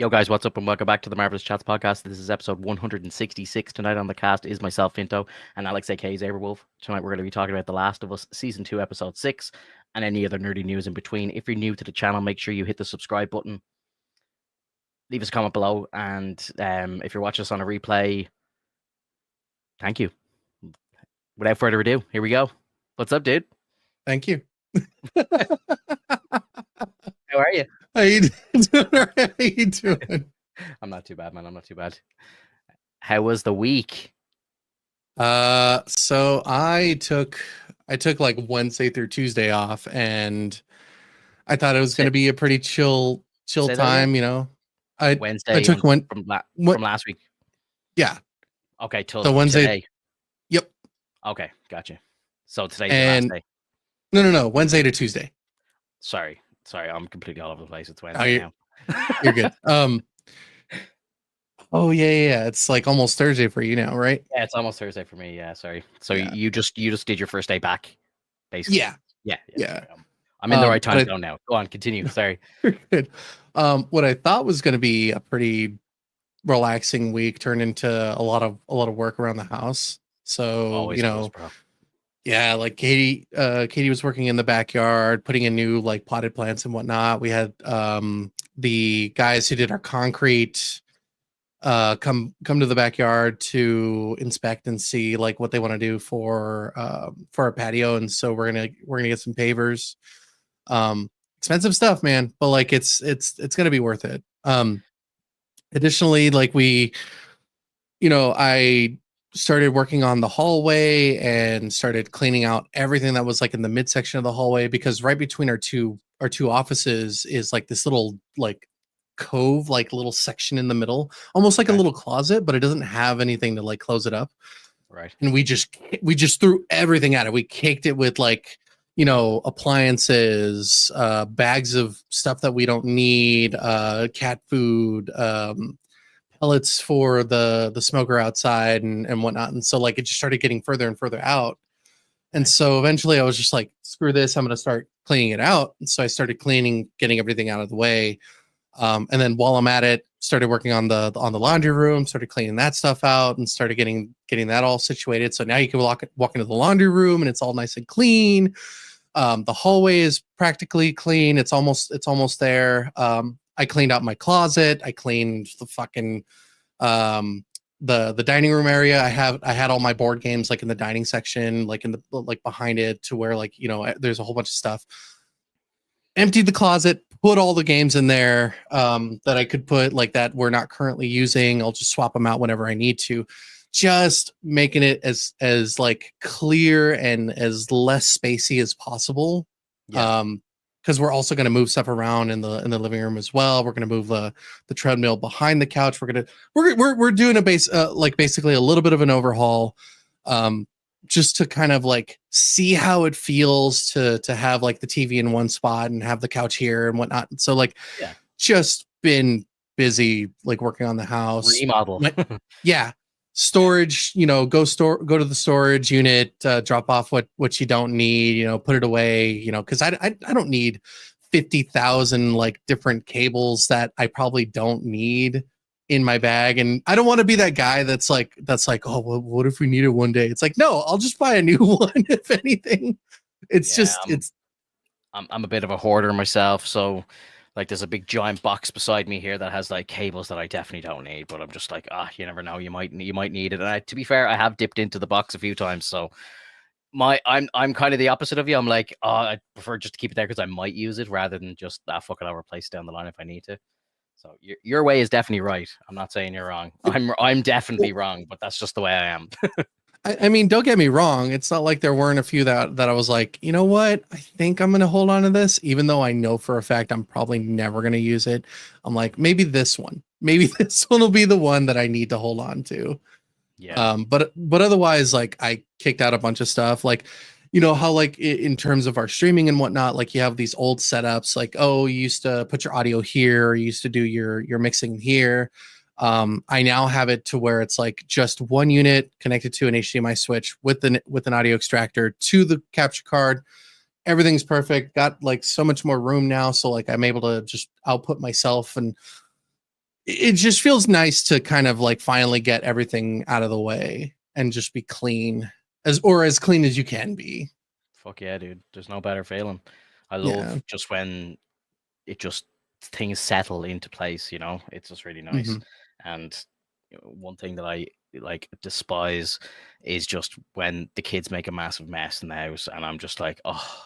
Yo, guys, what's up, and welcome back to the Marvelous Chats podcast. This is episode 166. Tonight on the cast is myself, Finto, and Alex, aka Zaberwolf. Tonight, we're going to be talking about The Last of Us Season 2, Episode 6, and any other nerdy news in between. If you're new to the channel, make sure you hit the subscribe button, leave us a comment below, and if you're watching us on a replay, thank you. Without further ado, here we go. What's up, dude? Thank you. How are you? How you doing? How you doing? I'm not too bad, man. I'm not too bad. How was the week? So I took like Wednesday through Tuesday off, and I thought it was going to be a pretty chill time. You know, Wednesday. I took from last week. Yeah. Okay. Till so Wednesday. Today. Yep. Okay, gotcha. So today's the last day. No. Wednesday to Tuesday. Sorry, I'm completely all over the place. It's Wednesday now. You're good. Oh yeah. It's like almost Thursday for you now, right? Yeah, it's almost Thursday for me. Yeah, sorry. So you just did your first day back, basically. Yeah. I'm in the right time zone now. Go on, continue. Sorry. Good. What I thought was going to be a pretty relaxing week turned into a lot of work around the house. So Always goes, bro. Yeah, like Katie was working in the backyard, putting in new like potted plants and whatnot. We had the guys who did our concrete come to the backyard to inspect and see like what they want to do for our patio, and so we're gonna get some pavers. Expensive stuff, man, but like it's gonna be worth it. Additionally, like I started working on the hallway and started cleaning out everything that was like in the midsection of the hallway, because right between our two offices is like this little like cove, like little section in the middle, almost like a little closet, but it doesn't have anything to like close it up. Right. And we just threw everything at it. We caked it with like, appliances, bags of stuff that we don't need, cat food, pellets for the smoker outside and whatnot. And so like it just started getting further and further out. And so eventually I was just like, screw this, I'm going to start cleaning it out. And so I started getting everything out of the way. And then while I'm at it, started working on the laundry room, started cleaning that stuff out, and started getting that all situated. So now you can walk into the laundry room and it's all nice and clean. The hallway is practically clean. It's almost there. I cleaned out my closet. I cleaned the fucking the dining room area. I had all my board games like in the dining section, like in the like behind it, to where like there's a whole bunch of stuff. Emptied the closet, put all the games in there that I could put like that we're not currently using. I'll just swap them out whenever I need to. Just making it as like clear and as less spacey as possible. Yeah. Because we're also going to move stuff around in the living room as well. We're going to move the treadmill behind the couch. We're doing a basically a little bit of an overhaul, just to kind of like see how it feels to have like the TV in one spot and have the couch here and whatnot. So like, just been busy like working on the house. Remodel. Storage, go to the storage unit, drop off what you don't need, put it away, because I don't need 50,000 like different cables that I probably don't need in my bag. And I don't want to be that guy that's like, oh, well, what if we need it one day? It's like, no, I'll just buy a new one. If anything, I'm a bit of a hoarder myself, so like there's a big giant box beside me here that has like cables that I definitely don't need, but I'm just like, you never know, you might need it. And to be fair, I have dipped into the box a few times, so I'm kind of the opposite of you. I'm like, I prefer just to keep it there because I might use it rather than just fuck it, I'll replace it down the line if I need to. So your way is definitely right. I'm not saying you're wrong. I'm definitely wrong, but that's just the way I am. I mean, don't get me wrong. It's not like there weren't a few that I was like, you know what? I think I'm going to hold on to this, even though I know for a fact I'm probably never going to use it. I'm like, maybe this one will be the one that I need to hold on to. Yeah. But otherwise, like I kicked out a bunch of stuff. Like, how like in terms of our streaming and whatnot, like you have these old setups, like, oh, you used to put your audio here, you used to do your mixing here. I now have it to where it's like just one unit connected to an HDMI switch with an audio extractor to the capture card. Everything's perfect. Got like so much more room now. So like I'm able to just output myself. And it just feels nice to kind of like finally get everything out of the way and just be clean as clean as you can be. Fuck yeah, dude. There's no better feeling. I Yeah. love just when it just things settle into place, you know? It's just really nice. Hmm. And one thing that I like despise is just when the kids make a massive mess in the house and I'm just like, oh,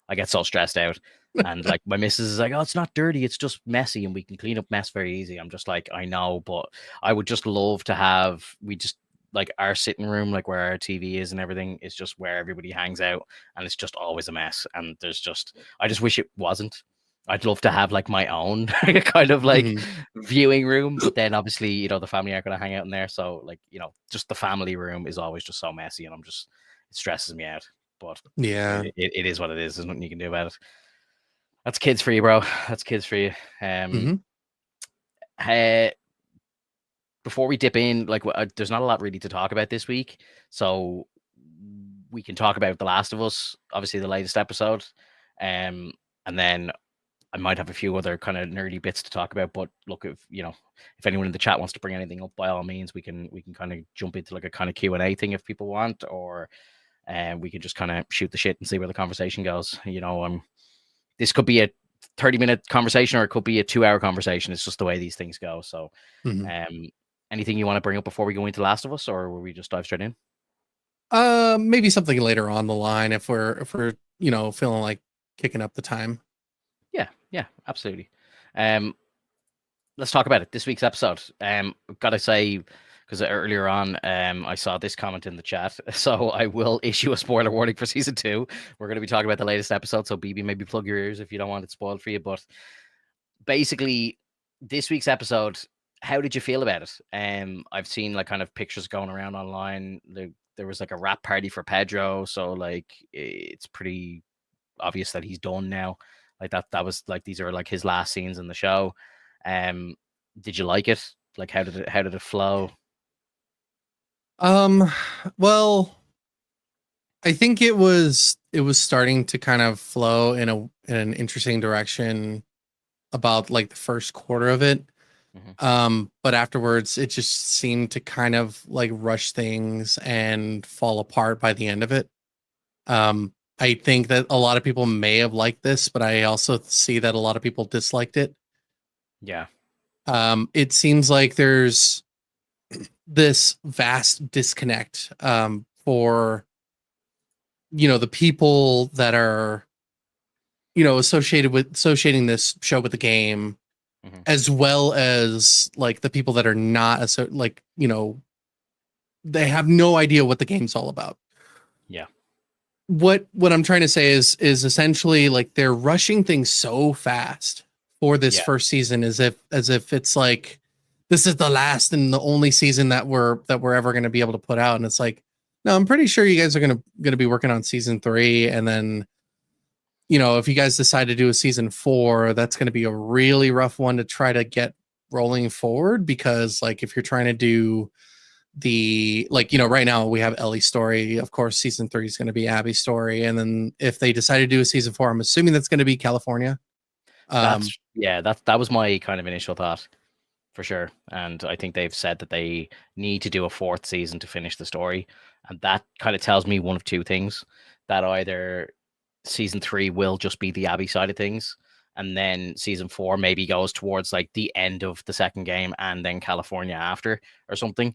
I get so stressed out. And like my missus is like, oh, it's not dirty, it's just messy and we can clean up mess very easy. I'm just like, I know, but I would just love to have we just like our sitting room, like where our TV is and everything, is just where everybody hangs out, and it's just always a mess. And there's just, I just wish it wasn't. I'd love to have like my own kind of like Hmm. viewing room, but then obviously, you know, the family aren't going to hang out in there. So, like, you know, just the family room is always just so messy, and it stresses me out. But Yeah. it is what it is. There's nothing you can do about it. That's kids for you, bro. That's kids for you. Hmm. Uh, Before we dip in, like, there's not a lot really to talk about this week. So we can talk about The Last of Us, obviously the latest episode. Um, and then I might have a few other kind of nerdy bits to talk about, but look, if you know, if anyone in the chat wants to bring anything up, by all means, we can kind of jump into like a kind of Q&A thing if people want, or we can just kind of shoot the shit and see where the conversation goes. You know, this could be a 30-minute conversation or it could be a 2-hour conversation. It's just the way these things go. So, Hmm. um, anything you want to bring up before we go into Last of Us, or will we just dive straight in? Maybe something later on the line if we're feeling like kicking up the time. Yeah, yeah, absolutely. Um, let's talk about it. This week's episode. Gotta say, because earlier on, I saw this comment in the chat, so I will issue a spoiler warning for season 2. We're going to be talking about the latest episode, so BB, maybe plug your ears if you don't want it spoiled for you. But basically, this week's episode, how did you feel about it? I've seen like kind of pictures going around online. There was like a rap party for Pedro, so like it's pretty obvious that he's done now. Like that was like these are like his last scenes in the show. Um, did you like it? Like how did it flow? Um, well, I think it was starting to kind of flow in an interesting direction about like the first quarter of it. Mhm. But afterwards it just seemed to kind of like rush things and fall apart by the end of it. I think that a lot of people may have liked this, but I also see that a lot of people disliked it. Yeah, It seems like there's this vast disconnect for the people that are associating this show with the game, hmm, as well as like the people that are not like they have no idea what the game's all about. yeah, What I'm trying to say is essentially like they're rushing things so fast for this yeah. first season, as if it's like this is the last and the only season that we're ever going to be able to put out. And it's like, no, I'm pretty sure you guys are going to be working on season 3, and then if you guys decide to do a season 4, that's going to be a really rough one to try to get rolling forward, because like if you're trying to do the like right now we have Ellie's story. Of course, season 3 is going to be Abby's story, and then if they decide to do a season 4, I'm assuming that's going to be California. Um, That was my kind of initial thought for sure. And I think they've said that they need to do a 4th season to finish the story, and that kind of tells me one of two things: that either season 3 will just be the Abby side of things, and then season 4 maybe goes towards like the end of the second game and then California after, or something.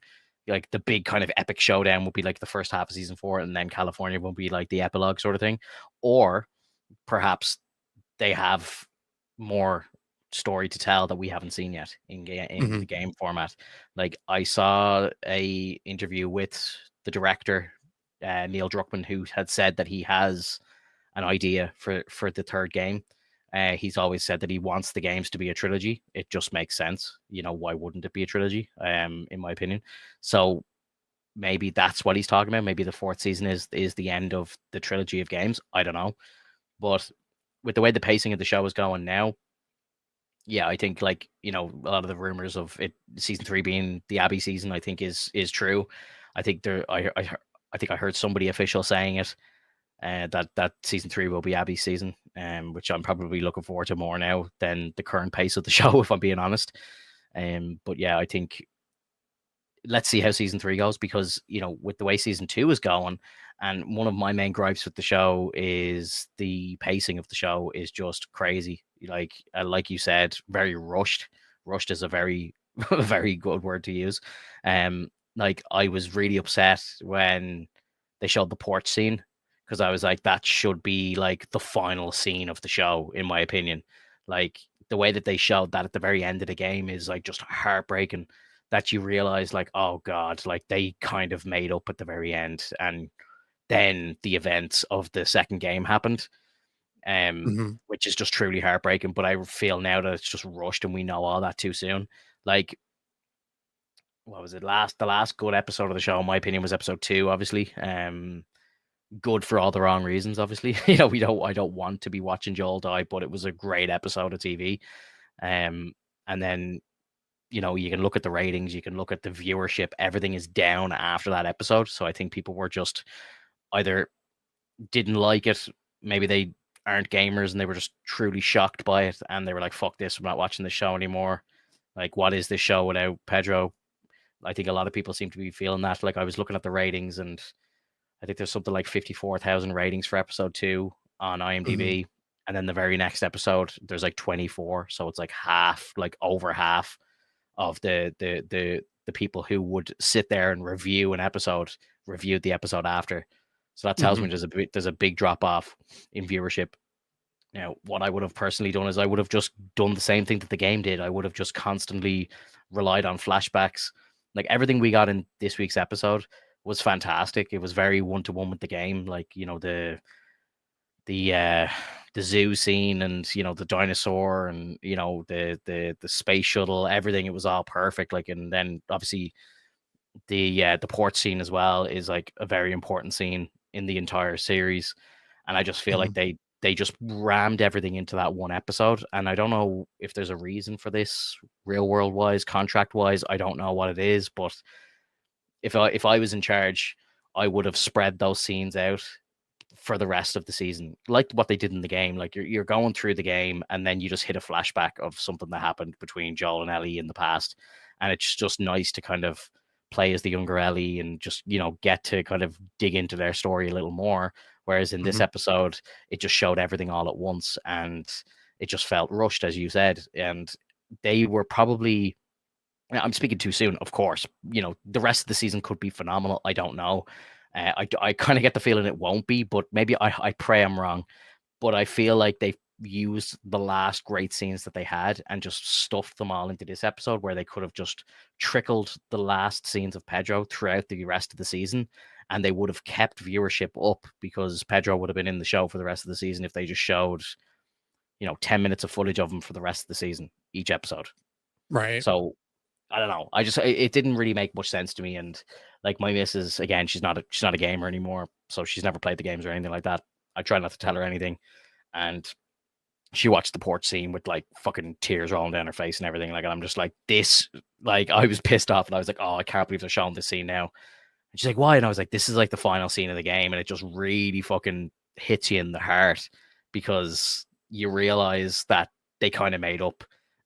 Like the big kind of epic showdown will be like the first half of season 4, and then California will be like the epilogue sort of thing. Or perhaps they have more story to tell that we haven't seen yet in the mhm. game format. Like I saw a interview with the director, Neil Druckmann, who had said that he has an idea for the third game. He's always said that he wants the games to be a trilogy. It just makes sense. You know, why wouldn't it be a trilogy? In my opinion. So maybe that's what he's talking about. Maybe the 4th season is the end of the trilogy of games. I don't know. But with the way the pacing of the show is going now, yeah, I think like, you know, a lot of the rumors of it season 3 being the Abby season, I think is true. I think I think I heard somebody official saying it, that season 3 will be Abby's season, which I'm probably looking forward to more now than the current pace of the show, if I'm being honest. But yeah, I think let's see how season 3 goes, because with the way season 2 is going, and one of my main gripes with the show is the pacing of the show is just crazy. Like you said, very rushed. Rushed is a very very good word to use. Like, I was really upset when they showed the porch scene, because I was like, that should be like the final scene of the show, in my opinion. Like, the way that they showed that at the very end of the game is like just heartbreaking, that you realize, like, oh god, like they kind of made up at the very end, and then the events of the second game happened, Mhm. which is just truly heartbreaking. But I feel now that it's just rushed and we know all that too soon. Like, what was it, the last good episode of the show, in my opinion, was episode 2, obviously. Good for all the wrong reasons, obviously. I don't want to be watching Joel die, but it was a great episode of TV. And then you can look at the ratings, you can look at the viewership, everything is down after that episode. So I think people were just either didn't like it, maybe they aren't gamers and they were just truly shocked by it, and they were like, fuck this, I'm not watching the show anymore. Like, what is this show without Pedro? I think a lot of people seem to be feeling that. Like, I was looking at the ratings, and I think there's something like 54,000 ratings for episode 2 on Mhm. IMDb. And then the very next episode, there's like 24. So it's like half, like over half of the people who would sit there and review an episode reviewed the episode after. So that tells me Mhm. there's a big drop off in viewership. Now, what I would have personally done is I would have just done the same thing that the game did. I would have just constantly relied on flashbacks. Like, everything we got in this week's episode was fantastic. It was very one to one with the game. Like, the uh the zoo scene, and the dinosaur, and the space shuttle, everything, it was all perfect. Like, and then obviously the port scene as well is like a very important scene in the entire series. And I just feel like Mhm. they just rammed everything into that one episode, and I don't know if there's a reason for this, real world wise, contract wise. I don't know what it is, but if I was in charge, I would have spread those scenes out for the rest of the season, like what they did in the game. Like, you're going through the game, and then you just hit a flashback of something that happened between Joel and Ellie in the past, and it's just nice to kind of play as the younger Ellie and just get to kind of dig into their story a little more. Whereas in this Mhm. episode, it just showed everything all at once, and it just felt rushed, as you said. And they were probably, I'm speaking too soon, of course. The rest of the season could be phenomenal. I don't know. I kind of get the feeling it won't be, but maybe I pray I'm wrong. But I feel like they've used the last great scenes that they had and just stuffed them all into this episode, where they could have just trickled the last scenes of Pedro throughout the rest of the season, and they would have kept viewership up, because Pedro would have been in the show for the rest of the season if they just showed 10 minutes of footage of him for the rest of the season, each episode. Right. So I don't know. It didn't really make much sense to me. And like, my missus, again, she's not a gamer anymore, so she's never played the games or anything like that. I try not to tell her anything, and she watched the porch scene with like fucking tears rolling down her face and everything. Like, and I'm just like, this, like, I was pissed off, and I was like, oh, I can't believe they're showing this scene now. And she's like, why? And I was like, this is like the final scene of the game, and it just really fucking hits you in the heart, because you realize that they kind of made up,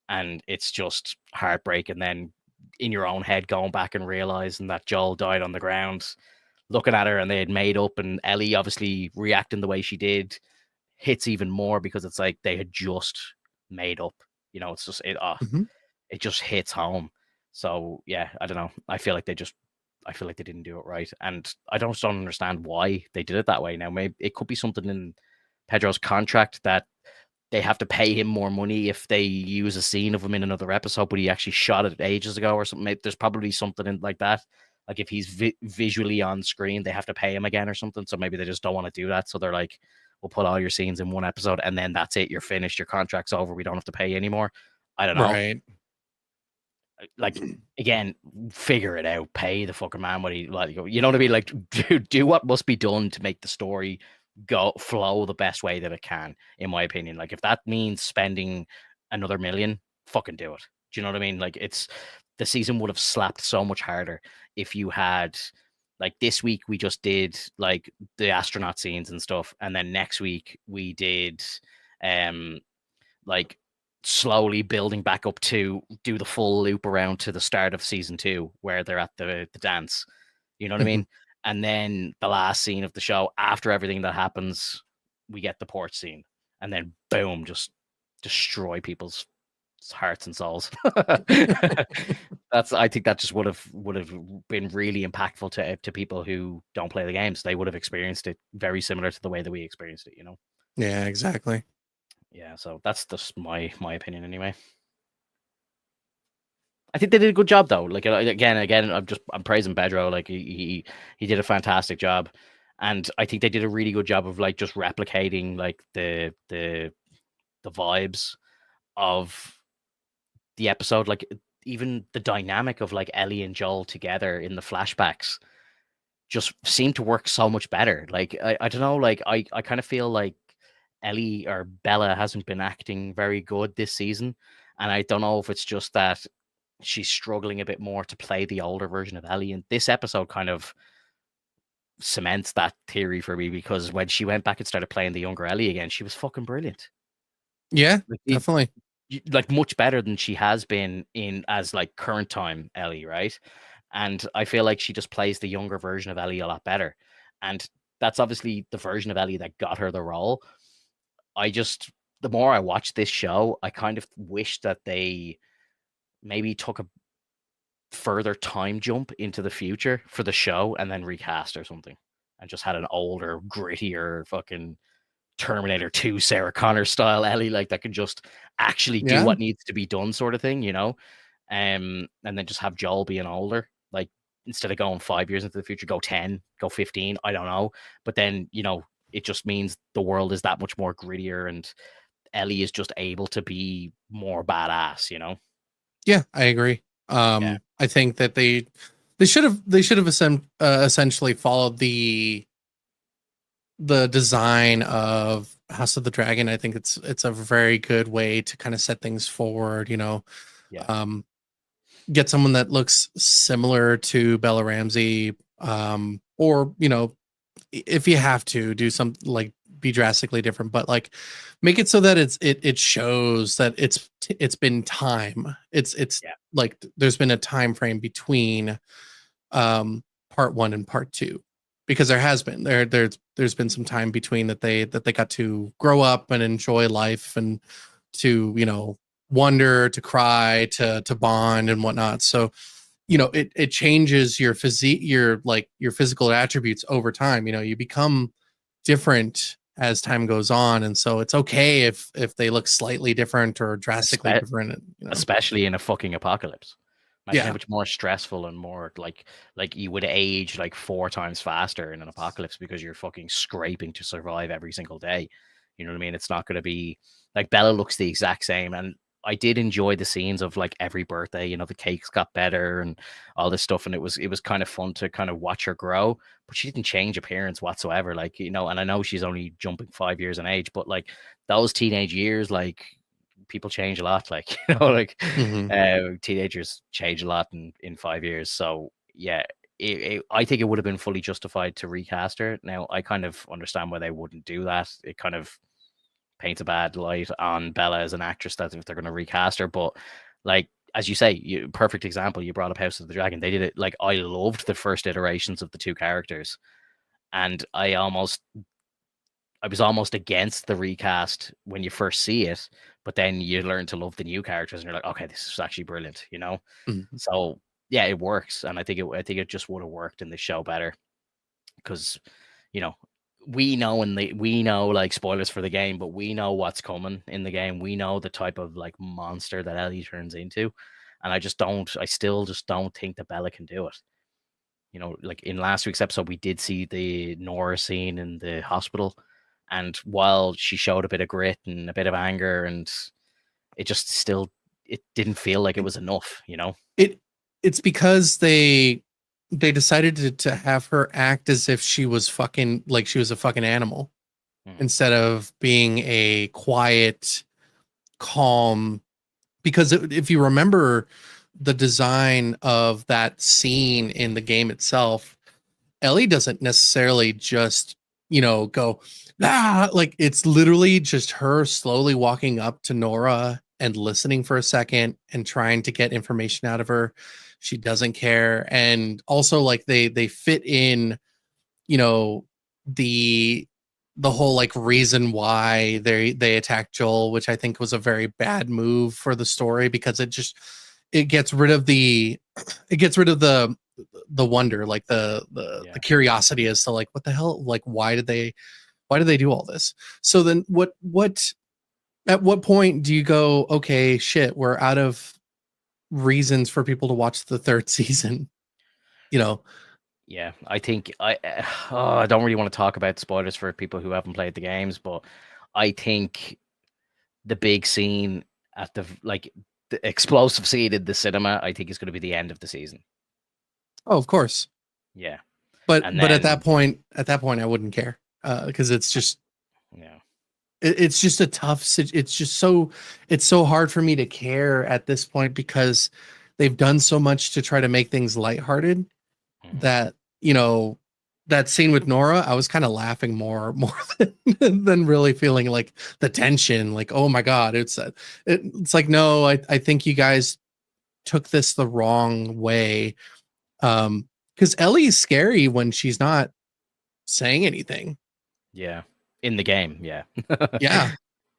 and it's just heartbreak. And then in your own head, going back and realizing that Joel died on the ground, looking at her, and they had made up, and Ellie obviously reacting the way she did hits even more, because it's like they had just made up. It's just Mhm. it just hits home. So yeah, I don't know. I feel like they didn't do it right, and I don't understand why they did it that way. Now, maybe it could be something in Pedro's contract that they have to pay him more money if they use a scene of him in another episode, but he actually shot it ages ago or something. There's probably something in like that. Like, if he's visually on screen, they have to pay him again or something. So maybe they just don't want to do that. So they're like, we'll put all your scenes in one episode, and then that's it. You're finished. Your contract's over. We don't have to pay you anymore. I don't know. Right. Like, again, figure it out. Pay the fucking man what he, like, you know what I mean? Like, do what must be done to make the story go flow the best way that it can, in my opinion. Like, if that means spending another million, fucking do it. Do you know what I mean? Like, it's the season would have slapped so much harder if you had, like, this week we just did like the astronaut scenes and stuff, and then next week we did like slowly building back up to do the full loop around to the start of season 2 where they're at the dance. You know what I Mhm. mean? And then the last scene of the show, after everything that happens, we get the porch scene, and then boom, just destroy people's hearts and souls. I think that just would have been really impactful to people who don't play the games. They would have experienced it very similar to the way that we experienced it. Yeah, exactly. Yeah. So that's just my opinion anyway. I think they did a good job though. Like again, I'm praising Pedro. Like he did a fantastic job, and I think they did a really good job of like just replicating like the vibes of the episode. Like even the dynamic of like Ellie and Joel together in the flashbacks just seemed to work so much better. Like I don't know. Like I kind of feel like Ellie or Bella hasn't been acting very good this season, and I don't know if it's just that she's struggling a bit more to play the older version of Ellie. And this episode kind of cements that theory for me because when she went back and started playing the younger Ellie again, she was fucking brilliant. Yeah, Like, definitely. like much better than she has been in as like current time Ellie, right? And I feel like she just plays the younger version of Ellie a lot better. And that's obviously the version of Ellie that got her the role. The more I watch this show, I kind of wish that they maybe took a further time jump into the future for the show and then recast or something and just had an older, grittier fucking Terminator 2 Sarah Connor style Ellie, like that can just actually do Yeah. what needs to be done, sort of thing, and then just have Joel being older, like instead of going 5 years into the future, go 10, go 15, I don't know. But then, it just means the world is that much more grittier and Ellie is just able to be more badass. Yeah, I agree. Yeah. I think that they should have essentially followed the design of House of the Dragon. I think it's a very good way to kind of set things forward. Yeah. Um, get someone that looks similar to Bella Ramsey, or if you have to do something like be drastically different, but like make it so that it shows that it's been time. It's Yeah. like there's been a time frame between part one and part two, because there has been there's been some time between that they got to grow up and enjoy life and to wonder, to cry, to bond and whatnot. So it changes your physique, your physical attributes over time. You become different as time goes on, and so it's okay if they look slightly different or drastically Espe- different. Especially in a fucking apocalypse. Imagine how Yeah. much more stressful and more like you would age like 4 times faster in an apocalypse because you're fucking scraping to survive every single day. You know what I mean? It's not going to be like Bella looks the exact same. And I did enjoy the scenes of like every birthday, the cakes got better and all this stuff. And it was kind of fun to kind of watch her grow, but she didn't change appearance whatsoever. Like, and I know she's only jumping 5 years in age, but like those teenage years, like people change a lot. Like, like Hmm. teenagers change a lot in 5 years. So yeah, I think it would have been fully justified to recast her. Now I kind of understand why they wouldn't do that. It kind of paints a bad light on Bella as an actress that if they're going to recast her. But like as you say, perfect example. You brought up House of the Dragon. They did it. Like I loved the first iterations of the two characters, and I was almost against the recast when you first see it, but then you learn to love the new characters, and you're like, okay, this is actually brilliant. Hmm. So yeah, it works, and I think it just would have worked in the show better because you know we know like spoilers for the game, but we know what's coming in the game. We know the type of like monster that Ellie turns into, and I still just don't think that Bella can do it. Like in last week's episode, we did see the Nora scene in the hospital. And while she showed a bit of grit and a bit of anger, and it just still, it didn't feel like it was enough. it it's because they decided to have her act as if she was fucking like she was a fucking animal, Mhm. instead of being a quiet, calm. Because if you remember the design of that scene in the game itself, Ellie doesn't necessarily just go like it's literally just her slowly walking up to Nora and listening for a second and trying to get information out of her. She doesn't care. And also like they fit in, you know, the whole like reason why they attacked Joel, which I think was a very bad move for the story, because it gets rid of the wonder, like the curiosity as to like what the hell, like why did they do all this? So then what at what point do you go, okay, shit, we're out of reasons for people to watch the third season, you know? Yeah, I think I don't really want to talk about spoilers for people who haven't played the games, but I think the big scene at the explosive scene in the cinema, I think is going to be the end of the season. Oh, of course. Yeah, But and at that then point, I wouldn't care, because it's just yeah, it's just a tough it's just it's so hard for me to care at this point, because they've done so much to try to make things lighthearted mhm. that, you know, that scene with Nora, I was kind of laughing more than really feeling like the tension, like, oh my god, it's like, no, I think you guys took this the wrong way. Because Ellie's scary when she's not saying anything. Yeah, in the game, yeah. Yeah.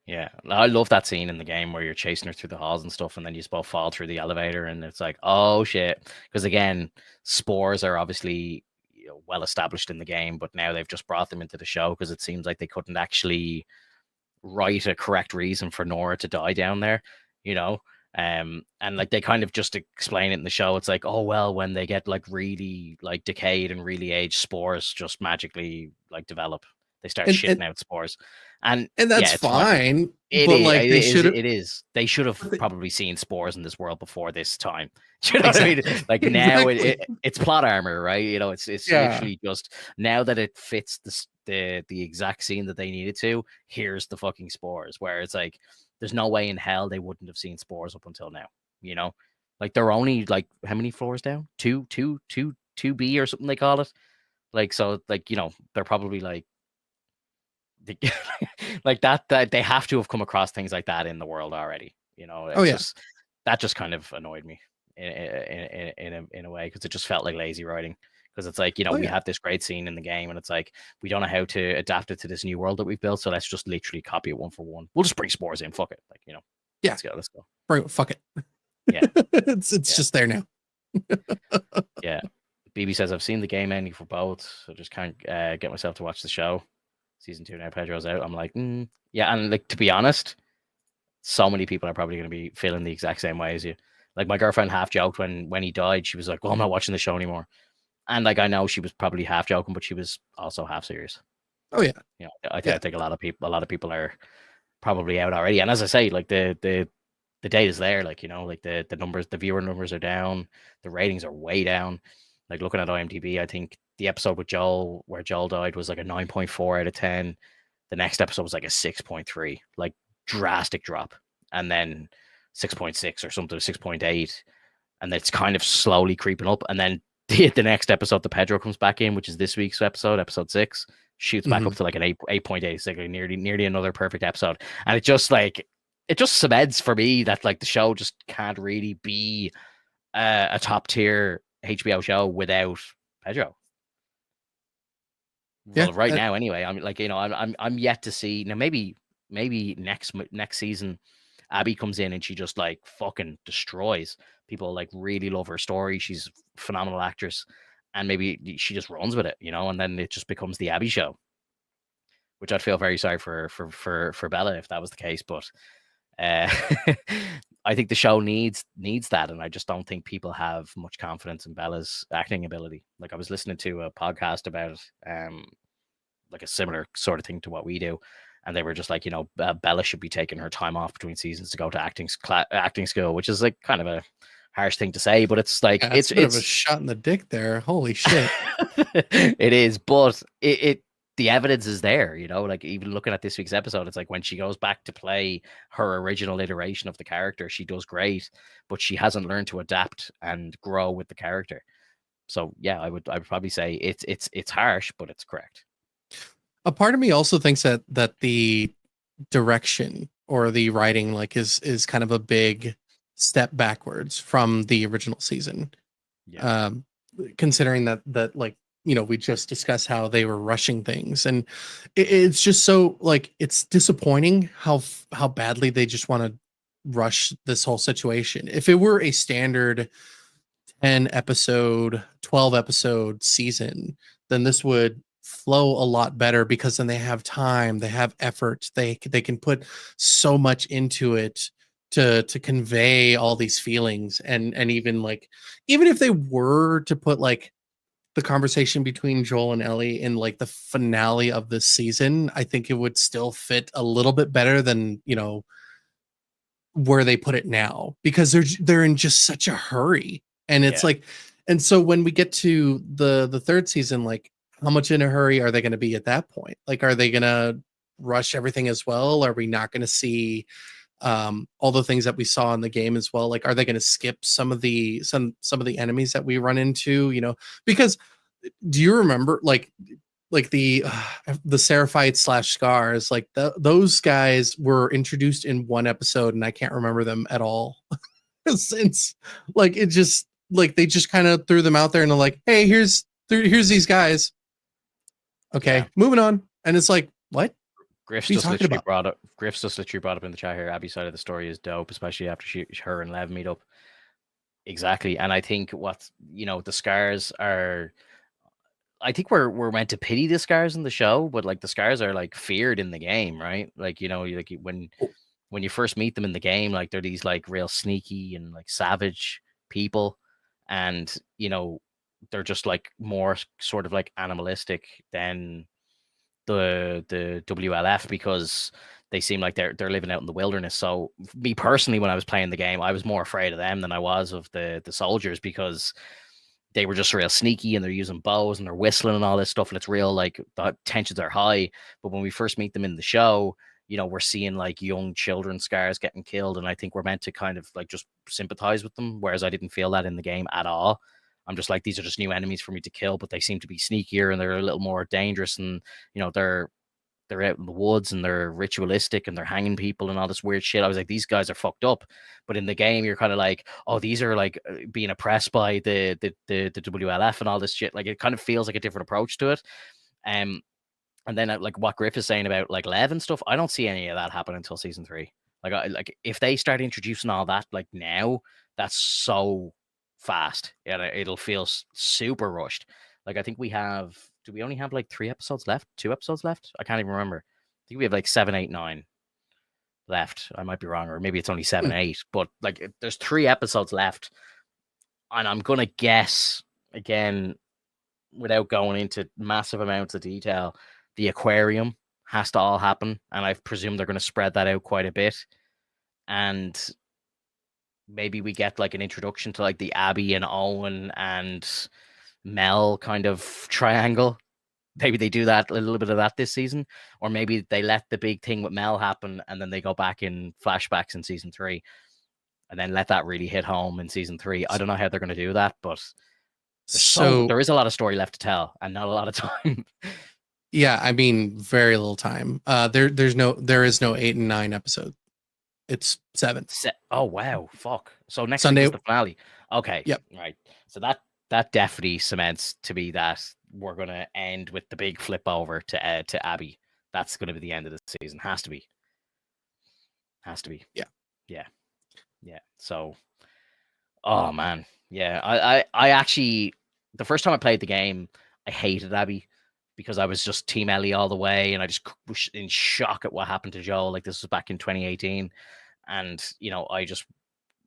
Yeah, I love that scene in the game where you're chasing her through the halls and stuff, and then you just both fall through the elevator, and it's like, oh shit. Because again, spores are obviously, well established in the game, but now they've just brought them into the show because it seems like they couldn't actually write a correct reason for Nora to die down there, you know. And like they kind of just explain it in the show. It's like, oh well, when they get like really like decayed and really aged, spores just magically like develop. They start and shitting and, out spores, and and that's yeah, it's fine. fine, It but is. like It they is. should have. It is. They should have probably seen spores in this world before this time. Do you know what I mean? Exactly. Like now, Exactly. it's plot armor, right? You know, it's Yeah. literally just now that it fits the exact scene that they needed to. Here's the fucking spores. Where it's like, there's no way in hell they wouldn't have seen spores up until now. You know, like they're only like how many floors down? Two B or something they call it. Like so, like they're probably like like that they have to have come across things like that in the world already. Oh It's yeah. just that just kind of annoyed me in a way, because it just felt like lazy writing. Because it's like, Oh we yeah. have this great scene in the game, and it's like we don't know how to adapt it to this new world that we've built, so let's just literally copy it one for one. We'll just bring spores in, fuck it, like Yeah. let's go. Fuck it. Yeah, It's yeah, just there now. yeah. BB says I've seen the game ending for both, so just can't get myself to watch the show. Season 2 now, Pedro's out. I'm like, yeah, and like to be honest, so many people are probably going to be feeling the exact same way as you. Like my girlfriend half joked when he died. She was like, "Well, I'm not watching the show anymore." And like I know she was probably half joking, but she was also half serious. Oh yeah. I Yeah. think a lot of people are probably out already. And as I say, like the data's there. Like like the numbers, the viewer numbers are down. The ratings are way down. Like looking at IMDb, I think the episode with Joel where Joel died was like a 9.4 out of 10. The next episode was like a 6.3. Like drastic drop, and then 6.6 or something, 6.8, and it's kind of slowly creeping up. And then the next episode, the Pedro comes back in, which is this week's episode 6, shoots back up Mhm. to like an 8.8. It's like nearly another perfect episode. And it just cements for me that like the show just can't really be a top tier HBO show without Pedro. Yeah. Well, right now, anyway, I'm like, I'm yet to see now. Maybe next season, Abby comes in and she just like fucking destroys. People like really love her story. She's a phenomenal actress, and maybe she just runs with it, and then it just becomes the Abby show. Which I'd feel very sorry for Bella if that was the case, but uh, I think the show needs that, and I just don't think people have much confidence in Bella's acting ability. Like I was listening to a podcast about like a similar sort of thing to what we do, and they were just like, Bella should be taking her time off between seasons to go to acting school, which is like kind of a harsh thing to say, but it's like Yeah, it's a bit of a shot in the dick there. Holy shit. it is, but the evidence is there, like even looking at this week's episode, it's like when she goes back to play her original iteration of the character, she does great, but she hasn't learned to adapt and grow with the character. So yeah, I would probably say it's harsh, but it's correct. A part of me also thinks that the direction or the writing like is kind of a big step backwards from the original season. Yeah. Um, Considering that like we just discussed how they were rushing things, and it's just so like it's disappointing how badly they just want to rush this whole situation. If it were a standard 10 episode, 12 episode season, then this would flow a lot better because then they have time, they have effort, they can put so much into it to convey all these feelings. And even like, even if they were to put like the conversation between Joel and Ellie in like the finale of this season, I think it would still fit a little bit better than where they put it now, because they're in just such a hurry. And it's Yeah. like, and so when we get to the third season, like how much in a hurry are they going to be at that point? Like, are they going to rush everything as well? Are we not going to see all the things that we saw in the game as well? Like, are they going to skip some of the enemies that we run into, because do you remember like the Seraphites slash Scars, like those guys were introduced in one episode and I can't remember them at all since. Like, it just like they just kind of threw them out there and they're like, hey, here's these guys, okay, Yeah. moving on. And it's like, what Griff's are you just talking literally about? brought up. Griff's just literally brought up in the chat here. Abby's side of the story is dope, especially after her and Lev meet up. Exactly, and I think what the scars are. I think we're meant to pity the scars in the show, but like the scars are like feared in the game, right? Like when you first meet them in the game, like they're these like real sneaky and like savage people, and they're just like more sort of like animalistic than the WLF, because they seem like they're living out in the wilderness. So me personally, when I was playing the game, I was more afraid of them than I was of the soldiers, because they were just real sneaky and they're using bows and they're whistling and all this stuff, and it's real like the tensions are high. But when we first meet them in the show, we're seeing like young children scars getting killed, and I think we're meant to kind of like just sympathize with them, whereas I didn't feel that in the game at all. I'm just like, these are just new enemies for me to kill, but they seem to be sneakier and they're a little more dangerous, and they're out in the woods and they're ritualistic and they're hanging people and all this weird shit. I was like, these guys are fucked up. But in the game, you're kind of like, oh, these are like being oppressed by the WLF and all this shit. Like, it kind of feels like a different approach to it. Um, and then like what Griff is saying about like Lev and stuff, I don't see any of that happen until season 3. Like if they start introducing all that like now, that's so fast. Yeah, it'll feel super rushed. Like, I think do we only have like 3 episodes left? 2 episodes left? I can't even remember. I think we have like 7, 8, 9 left. I might be wrong, or maybe it's only 7, 8. But like, there's 3 episodes left, and I'm gonna guess again, without going into massive amounts of detail, the aquarium has to all happen, and I presume they're going to spread that out quite a bit. And maybe we get like an introduction to like the Abby and Owen and Mel kind of triangle. Maybe they do that, a little bit of that this season, or maybe they let the big thing with Mel happen and then they go back in flashbacks in season 3 and then let that really hit home in season 3. I don't know how they're going to do that, but there is a lot of story left to tell and not a lot of time. Yeah, I mean, very little time. There is no 8 and 9 episode. It's 7. Oh wow, fuck! So next Sunday week is the finale. Okay, Yep. right. So that definitely cements to be that we're gonna end with the big flip over to Abby. That's gonna be the end of the season. Has to be. Has to be. Yeah. Yeah. Yeah. So, oh man, yeah. I actually, the first time I played the game, I hated Abby because I was just Team Ellie all the way, and I just was in shock at what happened to Joel. Like, this was back in 2018, and I just,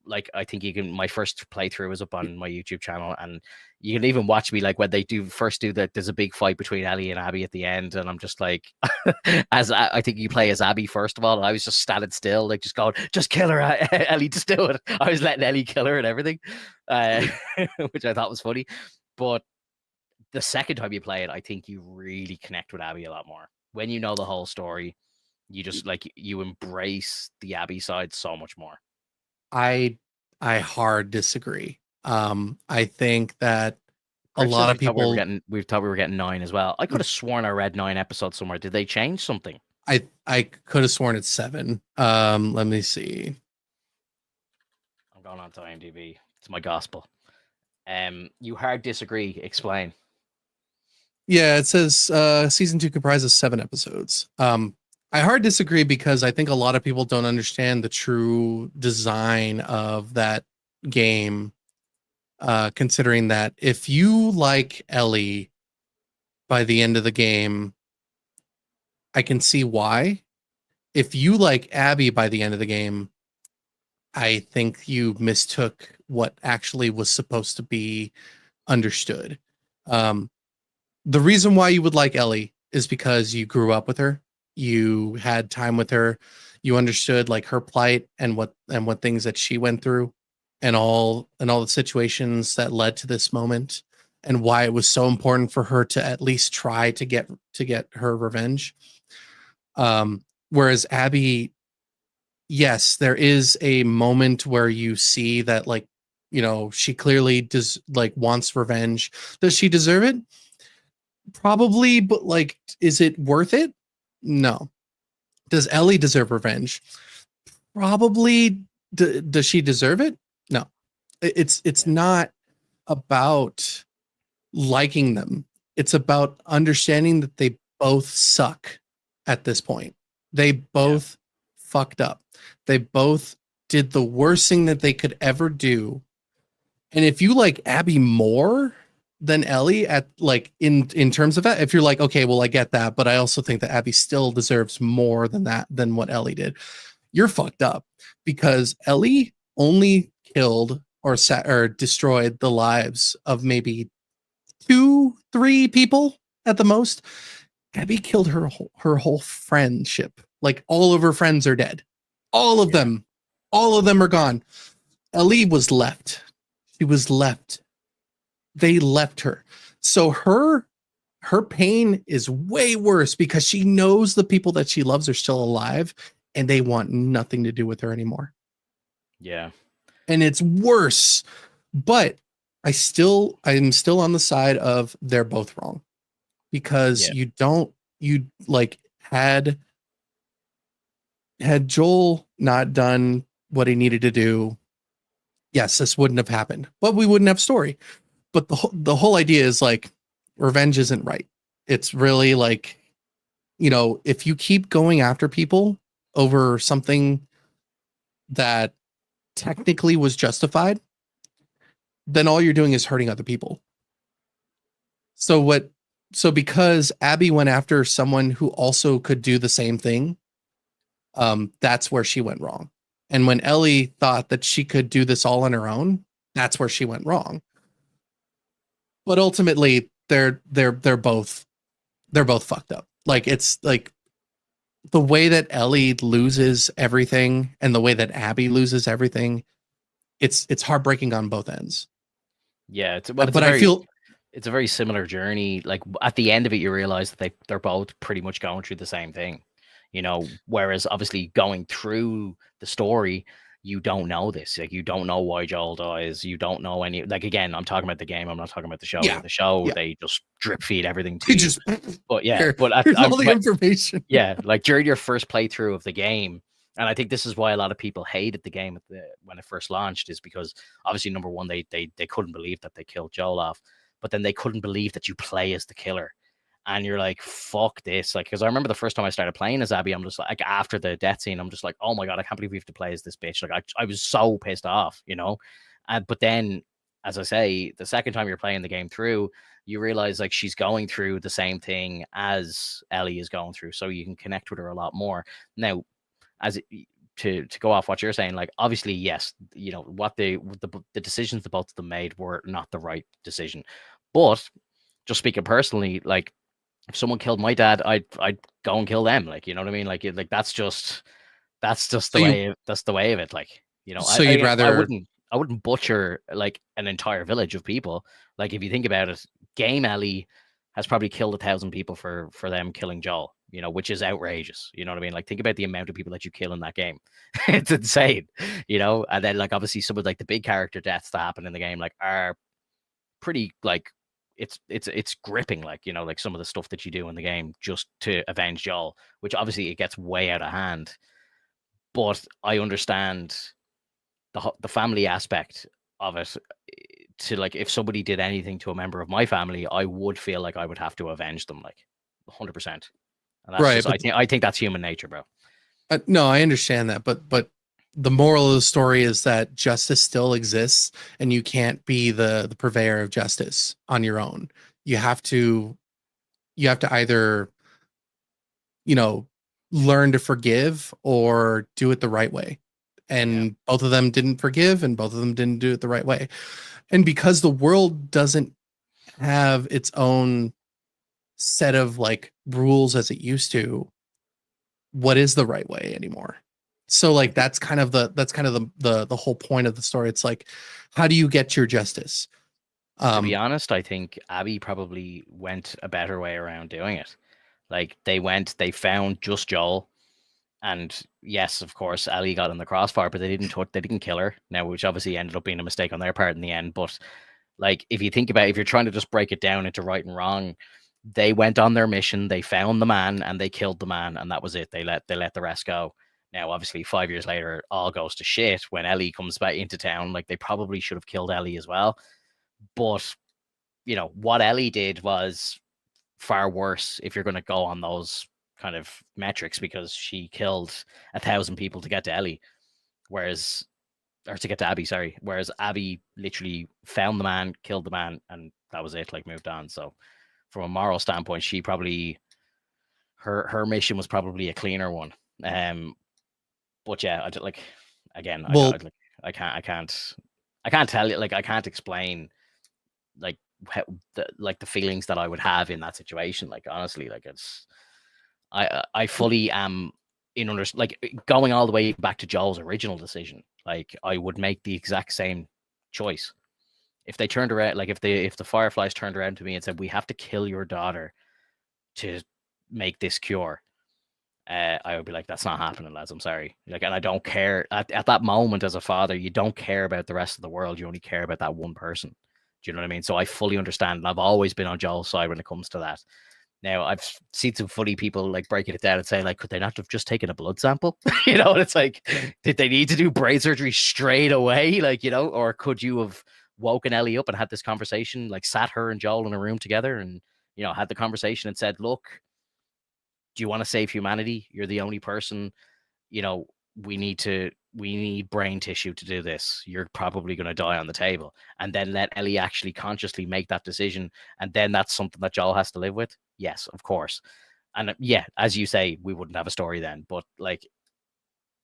like, I think my first playthrough was up on my YouTube channel, and you can even watch me like when they do that. There's a big fight between Ellie and Abby at the end, and I'm just like, I think you play as Abby first of all, and I was just standing still, like just going, just kill her, Ellie, just do it. I was letting Ellie kill her and everything, which I thought was funny. But the second time you play it, I think you really connect with Abby a lot more when you know the whole story. You just like, you embrace the Abby side so much more. I hard disagree. I think that a Griff lot says of people we thought we were getting 9 as well. I could have sworn I read 9 episodes somewhere. Did they change something? I could have sworn it's 7. Let me see. I'm going on to IMDb. It's my gospel. You hard disagree. Explain. Yeah, it says season 2 comprises 7 episodes. I hard disagree because I think a lot of people don't understand the true design of that game. Considering that if you like Ellie by the end of the game, I can see why. If you like Abby by the end of the game, I think you mistook what actually was supposed to be understood. Um, the reason why you would like Ellie is because you grew up with her, you had time with her, you understood like her plight and what things that she went through, and all the situations that led to this moment, and why it was so important for her to at least try to get her revenge. Whereas Abby, yes, there is a moment where you see that, like, she clearly does, like, wants revenge. Does she deserve it? Probably, but like, is it worth it? No. Does Ellie deserve revenge? Probably. Does she deserve it? No. It's Yeah. not about liking them. It's about understanding that they both suck at this point. They Yeah. both fucked up. They both did the worst thing that they could ever do. And if you like Abby more than Ellie at, like, in terms of that, if you're like, okay, well, I get that, but I also think that Abby still deserves more than what Ellie did, you're fucked up, because Ellie only killed or destroyed the lives of maybe 2, 3 people at the most. Abby killed her whole friendship. Like, all of her friends are dead. All of Yeah. them. All of them are gone. Ellie was left. She was left. They left her. So her pain is way worse because she knows the people that she loves are still alive, and they want nothing to do with her anymore. Yeah. And it's worse. But I'm still on the side of they're both wrong, because Yeah. you like, had Joel not done what he needed to do, yes, this wouldn't have happened, but we wouldn't have story. But the whole idea is, like, revenge isn't right. It's really like, if you keep going after people over something that technically was justified, then all you're doing is hurting other people. So because Abby went after someone who also could do the same thing, that's where she went wrong. And when Ellie thought that she could do this all on her own, that's where she went wrong. But ultimately, they're both fucked up. Like, it's like the way that Ellie loses everything and the way that Abby loses everything. It's heartbreaking on both ends. Yeah. It's a But I very feel, it's a very similar journey. Like, at the end of it, you realize that they're both pretty much going through the same thing. Whereas obviously going through the story, you don't know this. Like, you don't know why Joel dies. You don't know any. Like, again, I'm talking about the game. I'm not talking about the show. yeah, The show, yeah. they just drip feed everything to It you. just But yeah, but here's all the information. yeah, like during your first playthrough of the game, and I think this is why a lot of people hated the game when it first launched, is because obviously, number one, they couldn't believe that they killed Joel off, but then they couldn't believe that you play as the killer. And you're like, fuck this. Like, because I remember the first time I started playing as Abby, I'm just like, after the death scene, I'm just like, oh my God, I can't believe we have to play as this bitch. Like, I was so pissed off, but then, as I say, the second time you're playing the game through, you realize, like, she's going through the same thing as Ellie is going through. So you can connect with her a lot more. Now, as it, to go off what you're saying, like, obviously, yes, what the decisions that both of them made were not the right decision. But just speaking personally, like, if someone killed my dad, I'd go and kill them. Like, you know what I mean? Like that's just So that's the way of it. Like, so you'd rather, I wouldn't butcher like an entire village of people. Like, if you think about it, Game Ellie has probably killed 1,000 people for them killing Joel. Which is outrageous. You know what I mean? Like, think about the amount of people that you kill in that game. It's insane. And then, like, obviously some of, like, the big character deaths that happen in the game, like, are pretty, like, it's gripping, like, you know, like some of the stuff that you do in the game just to avenge Joel, which obviously it gets way out of hand. But I understand the family aspect of it. To like, if somebody did anything to a member of my family, I would feel like I would have to avenge them, like 100%. And that's Right, just, but I think that's human nature, bro. no, I understand that, but the moral of the story is that justice still exists, and you can't be the purveyor of justice on your own. You have to either, you know, learn to forgive or do it the right way. Yeah, And both of them didn't forgive, and both of them didn't do it the right way. And because the world doesn't have its own set of like rules as it used to, what is the right way anymore? So like that's kind of the whole point of the story. It's like, how do you get your justice? to be Um, honest, I think Abby probably went a better way around doing it. Like, they found just Joel, and yes, of course, Ellie got in the crossfire, but they didn't kill her now, which obviously ended up being a mistake on their part in the end. But like, if you think about it, if you're trying to just break it down into right and wrong, they went on their mission, they found the man, and they killed the man, and that was it. They let the rest go. Now, obviously, 5 years later, it all goes to shit when Ellie comes back into town. Like, they probably should have killed Ellie as well. But you know what Ellie did was far worse if you're going to go on those kind of metrics, because she killed 1,000 people to get to Ellie, whereas or to get to Abby, sorry. Whereas Abby literally found the man, killed the man, and that was it. Like, moved on. So from a moral standpoint, she probably her mission was probably a cleaner one. Um, but yeah, I just, like, again, well, like, I can't tell you, like, I can't explain, like, how, the feelings that I would have in that situation. Like, honestly, like, it's I fully am in under, like, going all the way back to Joel's original decision. Like, I would make the exact same choice if they turned around. Like, if the Fireflies turned around to me and said, "We have to kill your daughter to make this cure," I would be like, "That's not happening, lads. I'm sorry." Like, and I don't care at that moment as a father. You don't care about the rest of the world. You only care about that one person. Do you know what I mean? So I fully understand, and I've always been on Joel's side when it comes to that. Now, I've seen some funny people like breaking it down and saying, like, could they not have just taken a blood sample? You know, and it's like, did they need to do brain surgery straight away? Like, you know, or could you have woken Ellie up and had this conversation, like sat her and Joel in a room together and, you know, had the conversation and said, look, do you want to save humanity? You're the only person, you know, we need brain tissue to do this. You're probably going to die on the table. And then let Ellie actually consciously make that decision. And then that's something that Joel has to live with. Yes, of course. And yeah, as you say, we wouldn't have a story then. But like,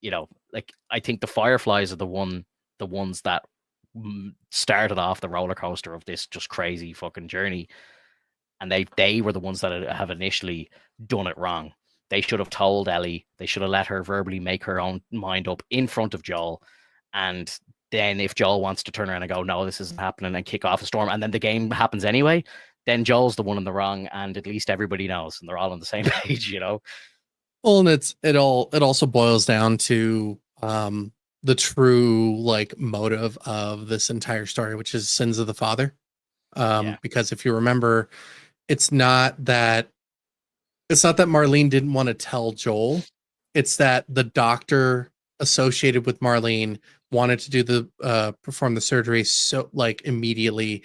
you know, like, I think the Fireflies are the ones that started off the roller coaster of this just crazy fucking journey, and they were the ones that have initially done it wrong. They should have told Ellie. They should have let her verbally make her own mind up in front of Joel, and then if Joel wants to turn around and go, "No, this isn't happening," and kick off a storm, and then the game happens anyway, then Joel's the one in the wrong, and at least everybody knows, and they're all on the same page, you know? well, and it also boils down to the true like motive of this entire story, which is sins of the father. Yeah, Because if you remember, it's not that Marlene didn't want to tell Joel. It's that the doctor associated with Marlene wanted to do the perform the surgery so like immediately,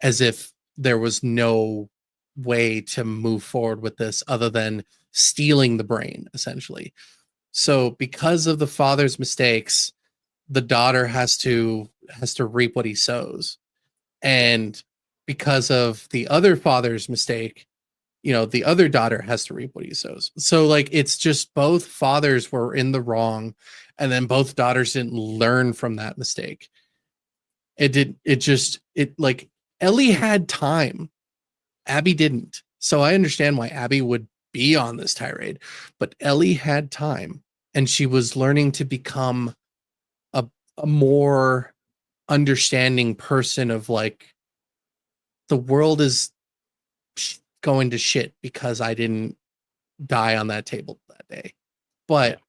as if there was no way to move forward with this other than stealing the brain, essentially. So because of the father's mistakes, the daughter has to reap what he sows. yeah, And because of the other father's mistake, you know, the other daughter has to reap what he sows. So like it's just both fathers were in the wrong, and then both daughters didn't learn from that mistake. It like Ellie had time. Abby didn't. So I understand why Abby would be on this tirade, but Ellie had time, and she was learning to become a, a more understanding person of like the world is going to shit because I didn't die on that table that day. yeah, But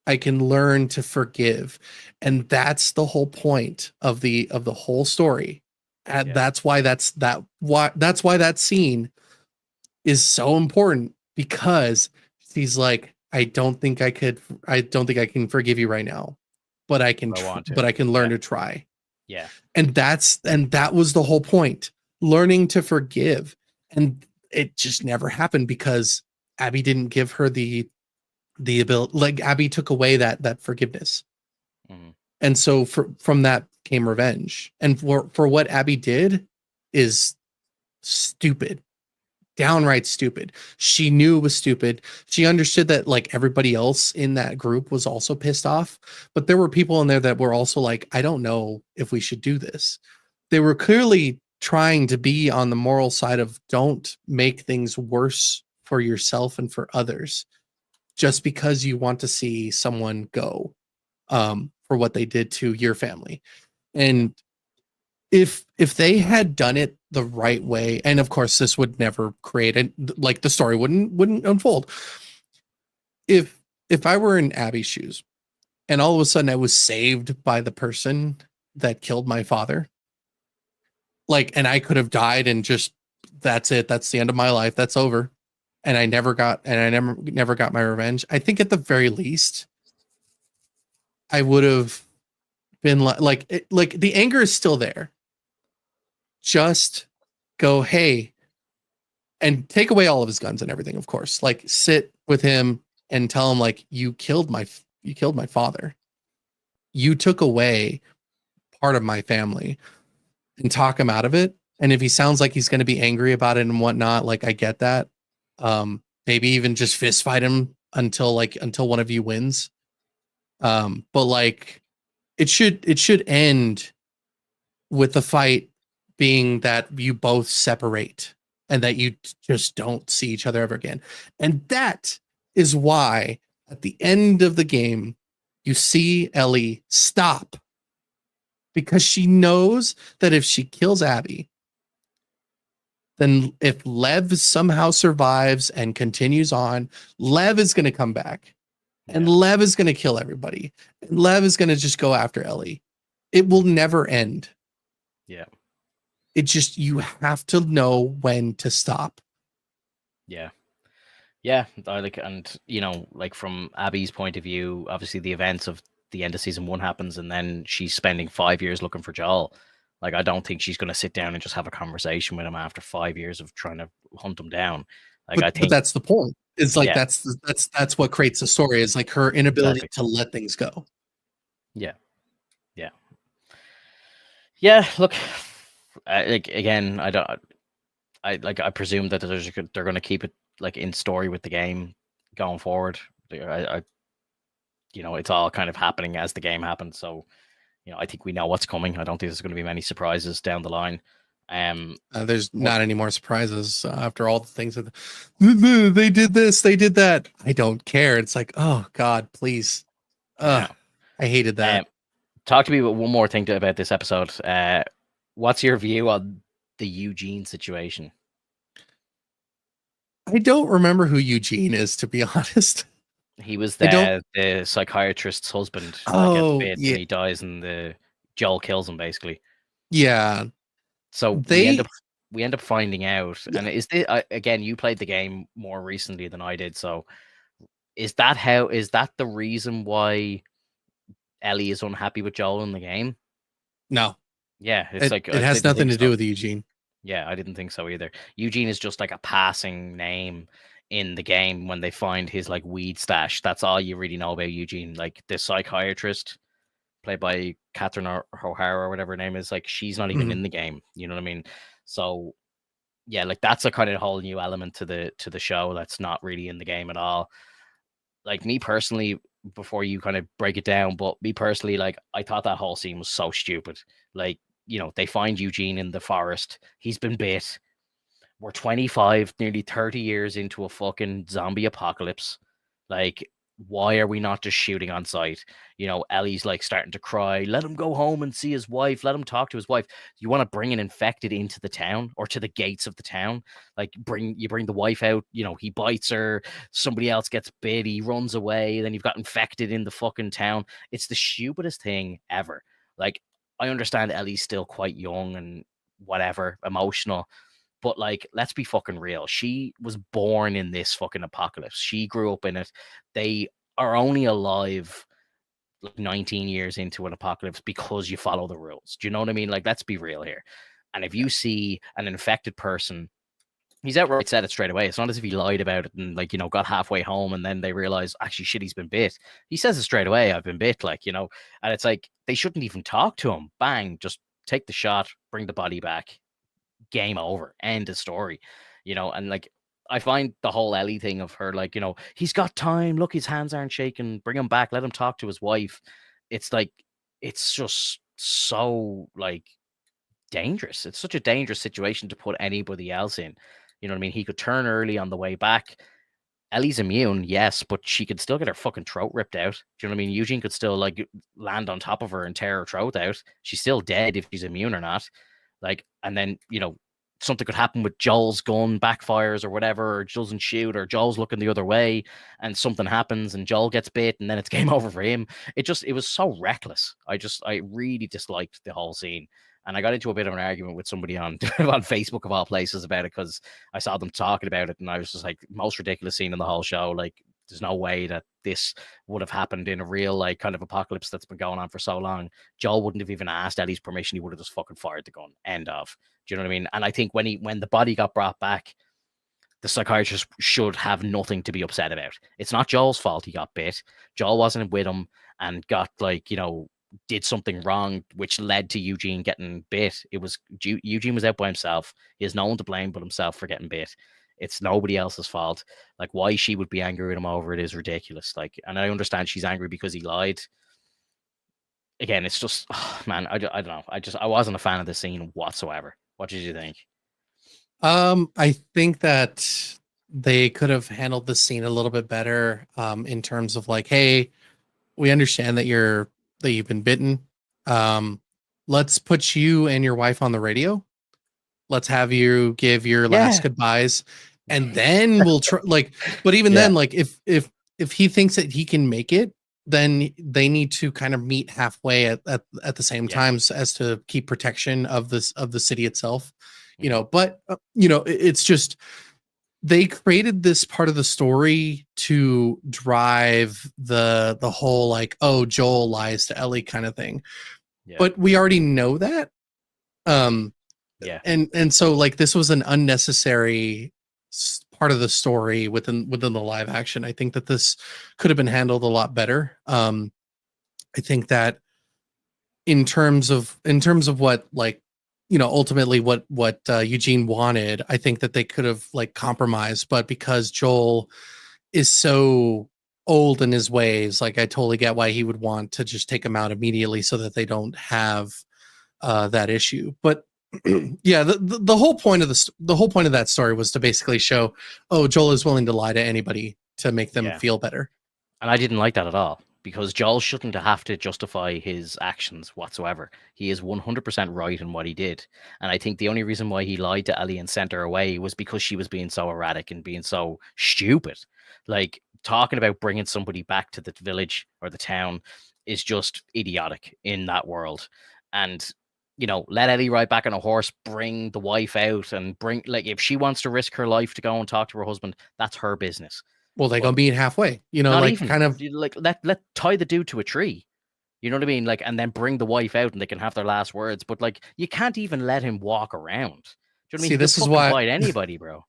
I can learn to forgive. And that's the whole point of the whole story. And Yeah. that's why that scene is so important, because she's like, I don't think I can forgive you right now, but I want to. but I can learn Yeah. to try. Yeah. And that was the whole point, learning to forgive. And it just never happened because Abby didn't give her the ability. Like, Abby took away that forgiveness. Mhm. And so from that came revenge. And for what Abby did is stupid, downright stupid. She knew it was stupid. She understood that like everybody else in that group was also pissed off, but there were people in there that were also like, I don't know if we should do this. They were clearly trying to be on the moral side of, don't make things worse for yourself and for others just because you want to see someone go, for what they did to your family. And if they had done it the right way, and of course this would never create it, like the story wouldn't unfold. If I were in Abby's shoes and all of a sudden I was saved by the person that killed my father, like, and I could have died and just, that's it, that's the end of my life, that's over, and I never got my revenge, I think at the very least I would have been like the anger is still there. Just go, hey, and take away all of his guns and everything, of course. Like, sit with him and tell him, like, you killed my father. You took away part of my family, and talk him out of it. And if he sounds like he's going to be angry about it and whatnot, like, I get that. Maybe even just fist fight him until one of you wins. But like, it should end with the fight being that you both separate and that you just don't see each other ever again. And that is why at the end of the game, you see Ellie stop, because she knows that if she kills Abby, then if Lev somehow survives and continues on, Lev is going to come back and Yeah. Lev is going to kill everybody. And Lev is going to just go after Ellie. It will never end. Yeah. It just, you have to know when to stop. Yeah. Yeah. I like, and like from Abby's point of view, obviously the events of the end of season 1 happens, and then she's spending 5 years looking for Joel. Like, I don't think she's going to sit down and just have a conversation with him after 5 years of trying to hunt him down. Like, I But think, that's the point. It's like, yeah, that's what creates the story, is like her inability exactly. to let things go. Yeah. Yeah. Yeah. Look, like, again, I don't. I presume that they're going to keep it like in story with the game going forward. It's all kind of happening as the game happens. So, I think we know what's coming. I don't think there's going to be many surprises down the line. There's But not any more surprises after all the things that they did this, they did that. I don't care. It's like, oh God, please. yeah. I hated that. Talk to me about one more thing about this episode. What's your view on the Eugene situation? I don't remember who Eugene is, to be honest. He was I don't. the psychiatrist's husband that gets Oh bit yeah, and he dies, and the Joel kills him basically. yeah. So They we end up finding out, yeah. and is this again? You played the game more recently than I did, so is that the reason why Ellie is unhappy with Joel in the game? No, Yeah, it's it like it I has didn't nothing think to do so. with Eugene. Yeah, I didn't think so either. Eugene is just like a passing name in the game when they find his like weed stash. That's all you really know about Eugene. Like the psychiatrist, played by Catherine O'Hara or whatever her name is, like she's not even Mhm. in the game. You know what I mean? So yeah, like that's a kind of whole new element to the show that's not really in the game at all. Like me personally, before you kind of break it down, but me personally, like I thought that whole scene was so stupid. Like, they find Eugene in the forest. He's been bit. We're 25, nearly 30 years into a fucking zombie apocalypse. Like, why are we not just shooting on sight? Ellie's like starting to cry. Let him go home and see his wife. Let him talk to his wife. You want to bring an infected into the town or to the gates of the town? Like, you bring the wife out. He bites her. Somebody else gets bit. He runs away. Then you've got infected in the fucking town. It's the stupidest thing ever. Like, I understand Ellie's still quite young and whatever, emotional. But like, let's be fucking real. She was born in this fucking apocalypse. She grew up in it. They are only alive like 19 years into an apocalypse because you follow the rules. Do you know what I mean? Like, let's be real here. And if you see an infected person, he's outright said it straight away. It's not as if he lied about it and, like, got halfway home and then they realize, actually, shit, he's been bit. He says it straight away. I've been bit, like, and it's like, they shouldn't even talk to him. Bang, just take the shot, bring the body back, game over, end of story, and like, I find the whole Ellie thing of her, like, he's got time, look, his hands aren't shaking, bring him back, let him talk to his wife. It's like, it's just so, like, dangerous. It's such a dangerous situation to put anybody else in. You know what I mean? He could turn early on the way back. Ellie's immune, yes, but she could still get her fucking throat ripped out. Do you know what I mean? Eugene could still, like, land on top of her and tear her throat out. She's still dead if she's immune or not. Like, and then, something could happen with Joel's gun backfires or whatever, or doesn't shoot, or Joel's looking the other way and something happens and Joel gets bit and then it's game over for him. It was so reckless. I really disliked the whole scene. And I got into a bit of an argument with somebody on on Facebook of all places about it, because I saw them talking about it and I was just like, most ridiculous scene in the whole show. Like, there's no way that this would have happened in a real, like, kind of apocalypse that's been going on for so long. Joel wouldn't have even asked Ellie's permission. He would have just fucking fired the gun. End of. Do you know what I mean? And I think when the body got brought back, the psychiatrist should have nothing to be upset about. It's not Joel's fault he got bit. Joel wasn't with him and got, like, did something wrong, which led to Eugene getting bit. It was Eugene was out by himself. He has no one to blame but himself for getting bit. It's nobody else's fault. Like, why she would be angry with him over it is ridiculous. Like, and I understand she's angry because he lied. Again, it's just, oh, man, I don't know. I wasn't a fan of the scene whatsoever. What did you think? I think that they could have handled the scene a little bit better, in terms of, like, hey, we understand that you've been bitten. Let's put you and your wife on the radio. Let's have you give your last goodbyes, and then we'll try. Like, but even then, like, if he thinks that he can make it, then they need to kind of meet halfway at the same time, as to keep protection of the city itself. But it's just, they created this part of the story to drive the whole, like, oh, Joel lies to Ellie kind of thing. But we already know that. And so, like, this was an unnecessary part of the story within the live action. I think that this could have been handled a lot better. I think that in terms of what, like, ultimately what Eugene wanted, I think that they could have, like, compromised, but because Joel is so old in his ways, like, I totally get why he would want to just take him out immediately so that they don't have that issue. But yeah, the whole point of the whole point of that story was to basically show, oh, Joel is willing to lie to anybody to make them feel better. And I didn't like that at all, because Joel shouldn't have to justify his actions whatsoever. He is 100% right in what he did. And I think the only reason why he lied to Ellie and sent her away was because she was being so erratic and being so stupid. Like, talking about bringing somebody back to the village or the town is just idiotic in that world. And, let Ellie ride back on a horse, bring the wife out, and like, if she wants to risk her life to go and talk to her husband, that's her business. Well, they gonna meet halfway, like, even, kind of, like, let tie the dude to a tree. You know what I mean? Like, and then bring the wife out and they can have their last words. But, like, you can't even let him walk around. Do you know what I mean? See, this is why fight anybody, bro.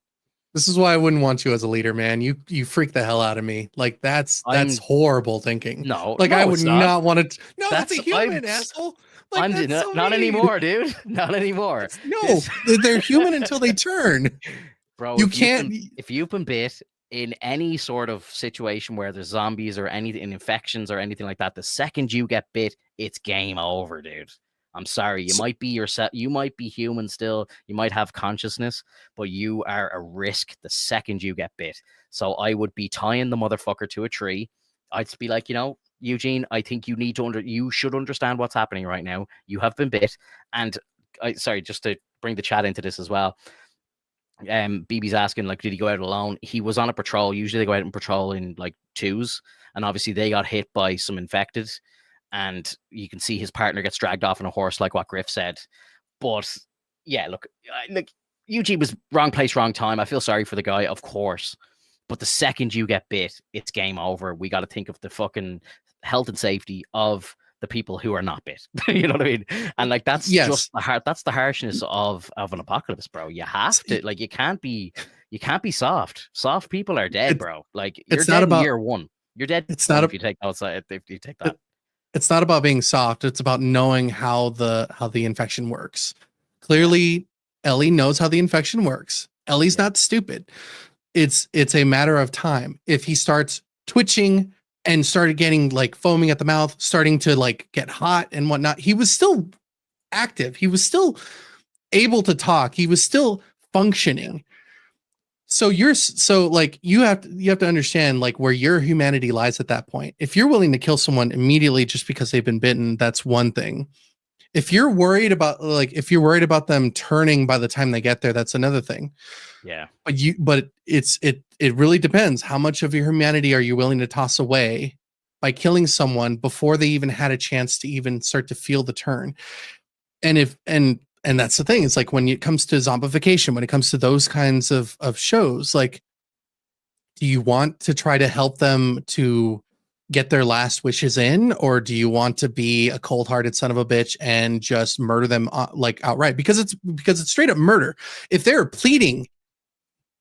This is why I wouldn't want you as a leader, man. You freak the hell out of me. Like, that's horrible thinking. No, like, no, I would not want to. No, that's a human, asshole. Like, I'm so not anymore, dude. Not anymore. No, they're human until they turn. Bro, if you've been bit in any sort of situation where there's zombies or anything, infections or anything like that, the second you get bit, it's game over, dude. I'm sorry. You might be yourself. You might be human still. You might have consciousness, but you are a risk the second you get bit. So I would be tying the motherfucker to a tree. I'd be like, Eugene, I think you need to you should understand what's happening right now. You have been bit. And sorry, just to bring the chat into this as well. BB's asking, like, did he go out alone? He was on a patrol. Usually they go out and patrol in, like, twos. And obviously they got hit by some infected. And you can see his partner gets dragged off on a horse, like what Griff said. But yeah, look, Eugene was wrong place, wrong time. I feel sorry for the guy, of course. But the second you get bit, it's game over. We got to think of the fucking health and safety of the people who are not bit. You know what I mean? And like that's just Yes. that's the harshness of an apocalypse, bro. You have to like you can't be soft. Soft people are dead, It's bro. Like you're it's not dead in about year one. You're dead it's one not if a you take outside if you take that. it- it's not about being soft. It's about knowing how the infection works. Yeah. Clearly, Ellie knows how the infection works. Ellie's Yeah. not stupid. It's a matter of time. If he starts twitching and started getting like foaming at the mouth, starting to like get hot and whatnot, he was still active. He was still able to talk. He was still functioning. So like you have to understand like where your humanity lies at that point. If you're willing to kill someone immediately just because they've been bitten, that's one thing. If you're worried about them turning by the time they get there, that's another thing. Yeah. But it really depends. How much of your humanity are you willing to toss away by killing someone before they even had a chance to even start to feel the turn? And that's the thing. It's like when it comes to zombification, when it comes to those kinds of shows, like, do you want to try to help them to get their last wishes in, or do you want to be a cold-hearted son of a bitch and just murder them like outright? Because it's straight up murder. If they're pleading,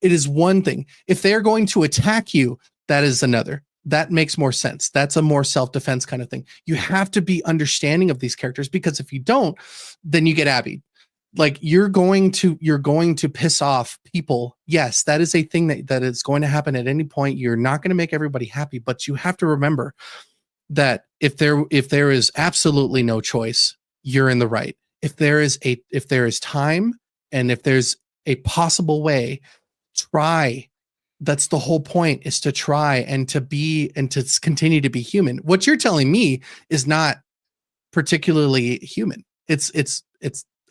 it is one thing. If they're going to attack you, that is another. That makes more sense. That's a more self-defense kind of thing. You have to be understanding of these characters, because if you don't, then you get Abby. Like you're going to piss off people. Yes, that is a thing that is going to happen at any point. You're not going to make everybody happy, but you have to remember that if there is absolutely no choice, you're in the right. If there is time, and if there's a possible way, try. That's the whole point, is to try and to continue to be human. What you're telling me is not particularly human.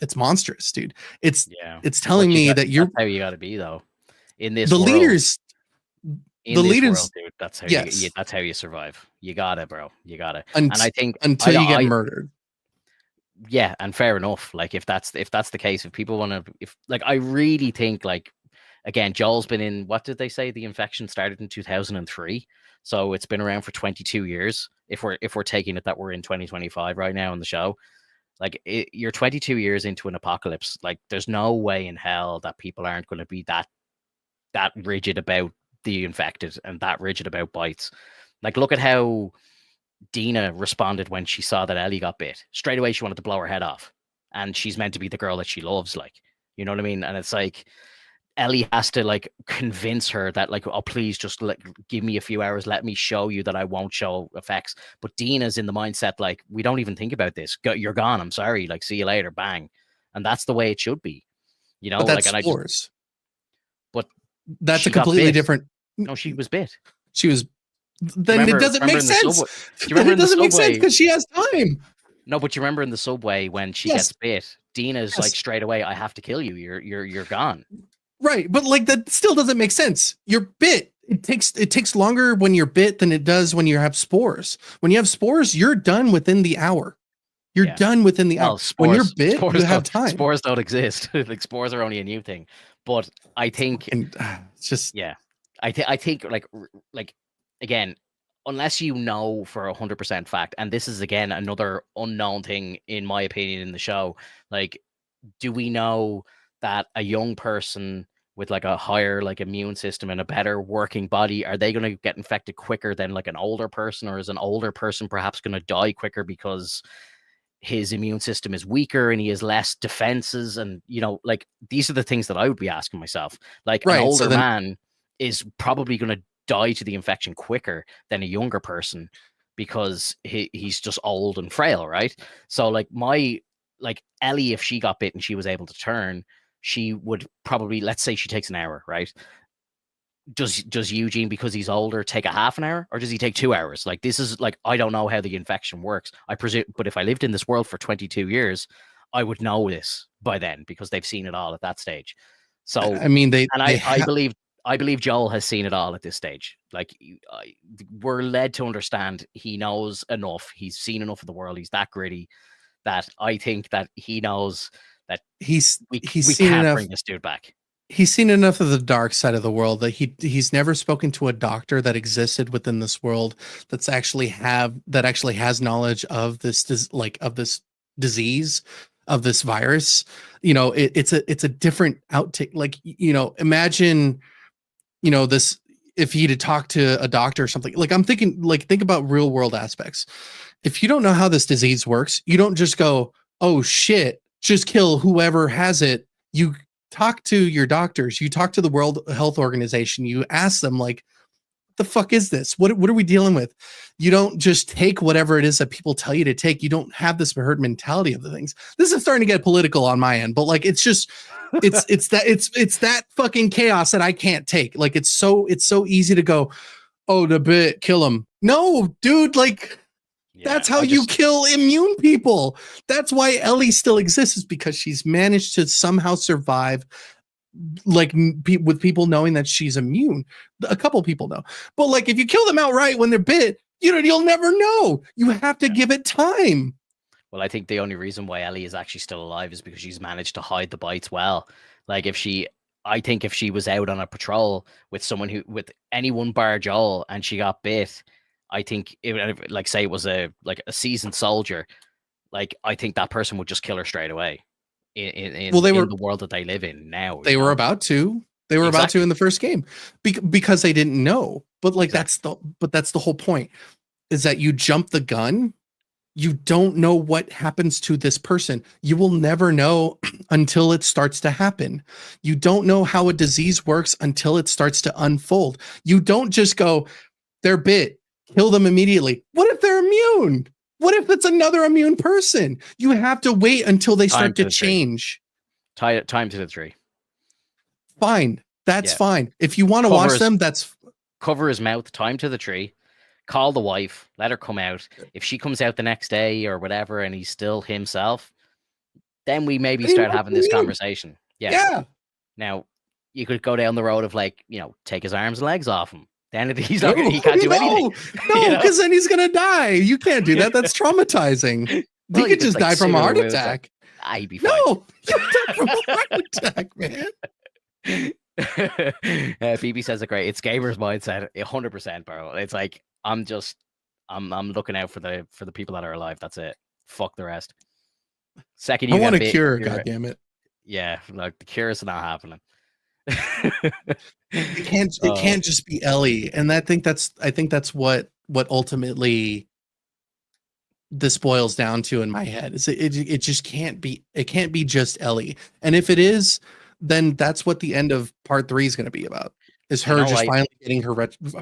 It's monstrous, dude. It's Yeah. it's telling But me that that's you're how you got to be though. In this the world, leaders. in The this world, leaders, dude, yes, that's how you survive. You got it, bro. You got it. And I unt- think until you get I murdered. yeah, and fair enough. Like if that's the case, if people want to, if like I really think like again, Joel's been in, what did they say? The infection started in 2003, so it's been around for 22 years. If we're taking it that we're in 2025 right now in the show, like you're 22 years into an apocalypse. Like there's no way in hell that people aren't going to be that rigid about the infected and that rigid about bites. Like look at how Dina responded when she saw that Ellie got bit. Straight away, she wanted to blow her head off. And she's meant to be the girl that she loves, like, you know what I mean? And it's like Ellie has to like convince her that, like, oh, please just give me a few hours. Let me show you that I won't show effects. But Dina's in the mindset, like, we don't even think about this. You're gone. I'm sorry. Like, see you later. Bang. And that's the way it should be, you know? But that's Like, and I just, spores. but That's a she got completely bit. different. No, she was bit. She was. Do you Then it doesn't remember make in the sense. subway? Do you Then remember it in the doesn't make sense subway? because she has time. No, but you remember in the subway when she Yes. gets bit, Dina's like Yes. straight away, I have to kill you. You're gone. Right, but like that still doesn't make sense. You're bit. It takes longer when you're bit than it does when you have spores. When you have spores, you're done within the hour. You're Yeah. done within the hour. Well, When you're bit, you have time. spores don't exist. Like spores are only a new thing. But I think And it's just yeah. I think like again, unless you know for 100% fact, and this is again another unknown thing in my opinion in the show, like do we know that a young person with like a higher like immune system and a better working body, are they going to get infected quicker than like an older person, or is an older person perhaps going to die quicker because his immune system is weaker and he has less defenses? And you know, like these are the things that I would be asking myself. Like an right. So older then, man is probably going to die to the infection quicker than a younger person because he's just old and frail, right? So like Ellie, if she got bit and she was able to turn, she would probably, let's say she takes an hour, right? Does Eugene, because he's older, take a half an hour, or does he take 2 hours? Like this is like, I don't know how the infection works, I presume, but if I lived in this world for 22 years, I would know this by then because they've seen it all at that stage. So, I mean, they and they I believe Joel has seen it all at this stage. Like we're led to understand he knows enough. He's seen enough of the world. He's that gritty that I think that he knows that he's we he's we seen can't enough bring this dude back. he's seen enough of the dark side of the world that he's never spoken to a doctor that existed within this world that actually has knowledge of of this disease, of this virus. It's a different outtake. Like, imagine, this, if he'd have talked to a doctor or something. Like, I'm thinking, like, think about real world aspects. If you don't know how this disease works, you don't just go, oh shit, just kill whoever has it. You talk to your doctors, you talk to the World Health Organization, you ask them, like, the fuck is this? What are we dealing with? You don't just take whatever it is that people tell you to take. You don't have this herd mentality of the things. This is starting to get political on my end, but like, it's just it's that fucking chaos that I can't take. Like, it's so easy to go, oh, the bit, kill him. No, dude, like, Yeah, that's how you kill immune people. That's why Ellie still exists, is because she's managed to somehow survive, like, with people knowing that she's immune. A couple people know, but like, if you kill them outright when they're bit, you'll never know. You have to give it time. Well, I think the only reason why Ellie is actually still alive is because she's managed to hide the bites well. Like, I think if she was out on a patrol with with anyone bar Joel and she got bit, I think like, say it was a seasoned soldier, like, I think that person would just kill her straight away. Well, In the world that they live in now, they were about to. They were about to in the first game, because they didn't know. But like, exactly. that's the whole point, is that you jump the gun. You don't know what happens to this person. You will never know until it starts to happen. You don't know how a disease works until it starts to unfold. You don't just go, they're bit, kill them immediately. What if they're immune? What if it's another immune person? You have to wait until they start to change. Time to the tree. Fine. That's fine. If you want to watch them, that's... Cover his mouth, time to the tree. Call the wife, let her come out. If she comes out the next day or whatever and he's still himself, then we maybe start having this conversation. Yeah. Now, you could go down the road of, like, take his arms and legs off him. Then he can't do anything. No, because then he's gonna die. You can't do that. That's traumatizing. Well, he could just die from a heart attack. He'd be fine. No, you die from a heart attack, man. Phoebe says it great. It's gamer's mindset, 100%, bro. It's like, I'm looking out for the people that are alive. That's it. Fuck the rest. Second, I want a cure. God damn it. Yeah, like, the cure is not happening. It can't just be Ellie, and I think that's what ultimately this boils down to in my head. Is it just can't be. It can't be just Ellie, and if it is, then that's what the end of part 3 is going to be about. Is her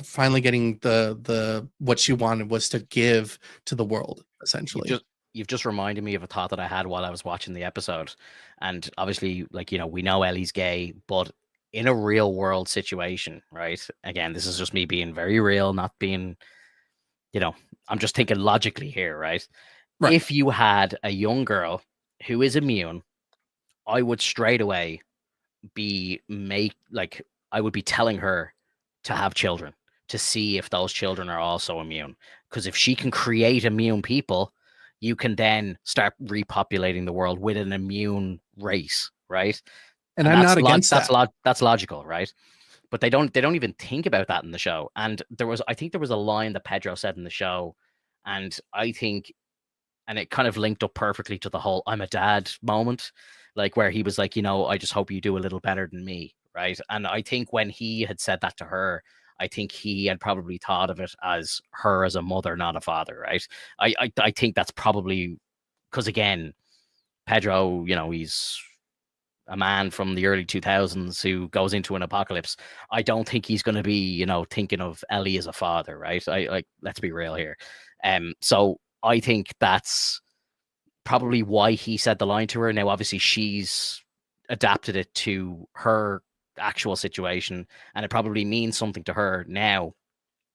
finally getting the what she wanted was to give to the world, essentially. You've just reminded me of a thought that I had while I was watching the episode. And obviously, like, we know Ellie's gay, but in a real world situation, right? Again, this is just me being very real, not being, I'm just thinking logically here, right? If you had a young girl who is immune, I would straight away I would be telling her to have children, to see if those children are also immune. Because if she can create immune people, you can then start repopulating the world with an immune race, right? And I'm not against that. That's logical, right? But they don't even think about that in the show. And I think there was a line that Pedro said in the show, and I think, and it kind of linked up perfectly to the whole "I'm a dad" moment, like, where he was like, I just hope you do a little better than me, right? And I think when he had said that to her, I think he had probably thought of it as her as a mother, not a father, right? I think that's probably because, again, Pedro, he's a man from the early 2000s who goes into an apocalypse. I don't think he's going to be, thinking of Ellie as a father, right? Let's be real here. So I think that's probably why he said the line to her. Now, obviously, she's adapted it to her actual situation, and it probably means something to her now.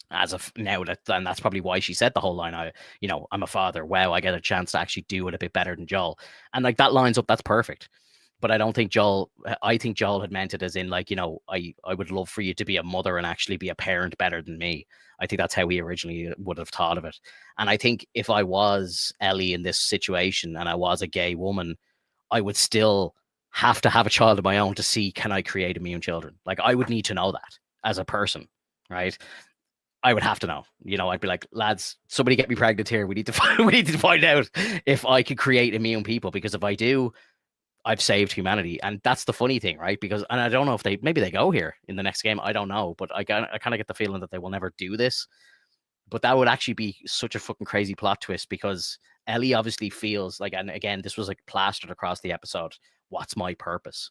And that's probably why she said the whole line. I'm a father. Wow, I get a chance to actually do it a bit better than Joel. And like, that lines up. That's perfect. But I don't think Joel. I think Joel had meant it as in, like, I would love for you to be a mother and actually be a parent better than me. I think that's how he originally would have thought of it. And I think if I was Ellie in this situation and I was a gay woman, I would still have to have a child of my own to see, can I create immune children? Like, I would need to know that as a person, right? I would have to know. I'd be like, lads, somebody get me pregnant here. We need to find out if I could create immune people, because if I do, I've saved humanity. And that's the funny thing, right? Because, and I don't know if maybe they go here in the next game. I don't know, but I kind of get the feeling that they will never do this. But that would actually be such a fucking crazy plot twist, because Ellie obviously feels like, and again, this was like plastered across the episode, what's my purpose?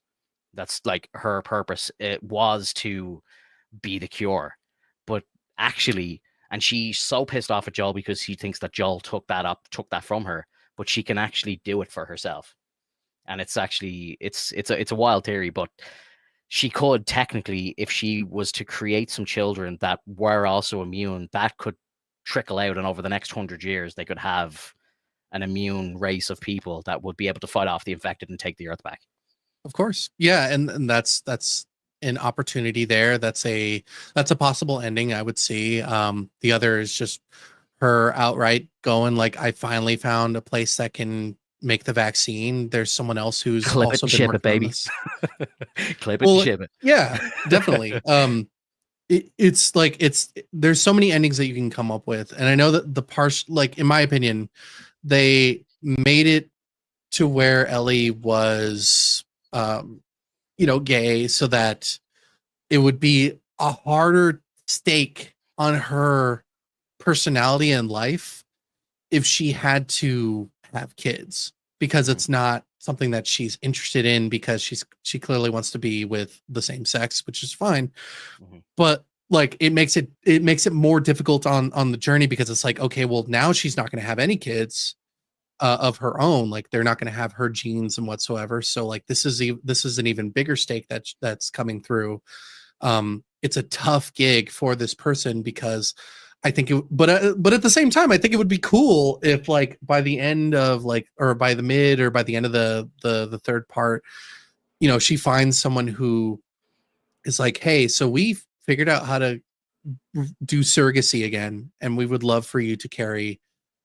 That's like her purpose. It was to be the cure. But actually, and she's so pissed off at Joel because she thinks that Joel took that from her, but she can actually do it for herself. And it's actually, it's a wild theory, but she could technically, if she was to create some children that were also immune, that could trickle out, and over the next 100 years they could have an immune race of people that would be able to fight off the infected and take the earth back. Of course. Yeah, and that's an opportunity there. That's a possible ending, I would see. The other is just her outright going like, I finally found a place that can make the vaccine. There's someone else who's Clip also it and been ship it, working on baby. this. Clip it and ship it. Yeah, definitely. It's like, there's so many endings that you can come up with, and I know that the partial, like, in my opinion, they made it to where Ellie was gay, so that it would be a harder stake on her personality and life if she had to have kids, because it's not something that she's interested in, because she clearly wants to be with the same sex, which is fine. Mm-hmm. But like, it makes it more difficult on the journey, because it's like, okay, well, now she's not going to have any kids of her own. Like, they're not going to have her genes and whatsoever. So like, this is an even bigger stake that's coming through. It's a tough gig for this person, because I think but at the same time, I think it would be cool if, like, by the end of, like, or by the mid, or by the end of the third part, she finds someone who is like, hey, so we've figured out how to do surrogacy again, and we would love for you to carry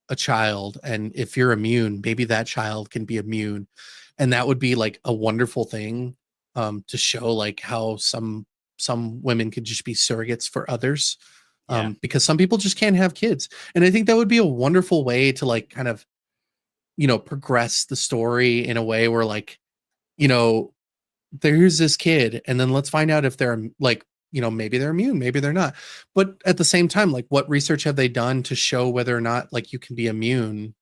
a child, and if you're immune, maybe that child can be immune. And that would be like a wonderful thing, to show like how some women could just be surrogates for others, because some people just can't have kids. And I think that would be a wonderful way to, like, kind of, progress the story in a way where, like, there's this kid, and then let's find out if they're, like, maybe they're immune, maybe they're not. But at the same time, like, what research have they done to show whether or not, like, you can be immune,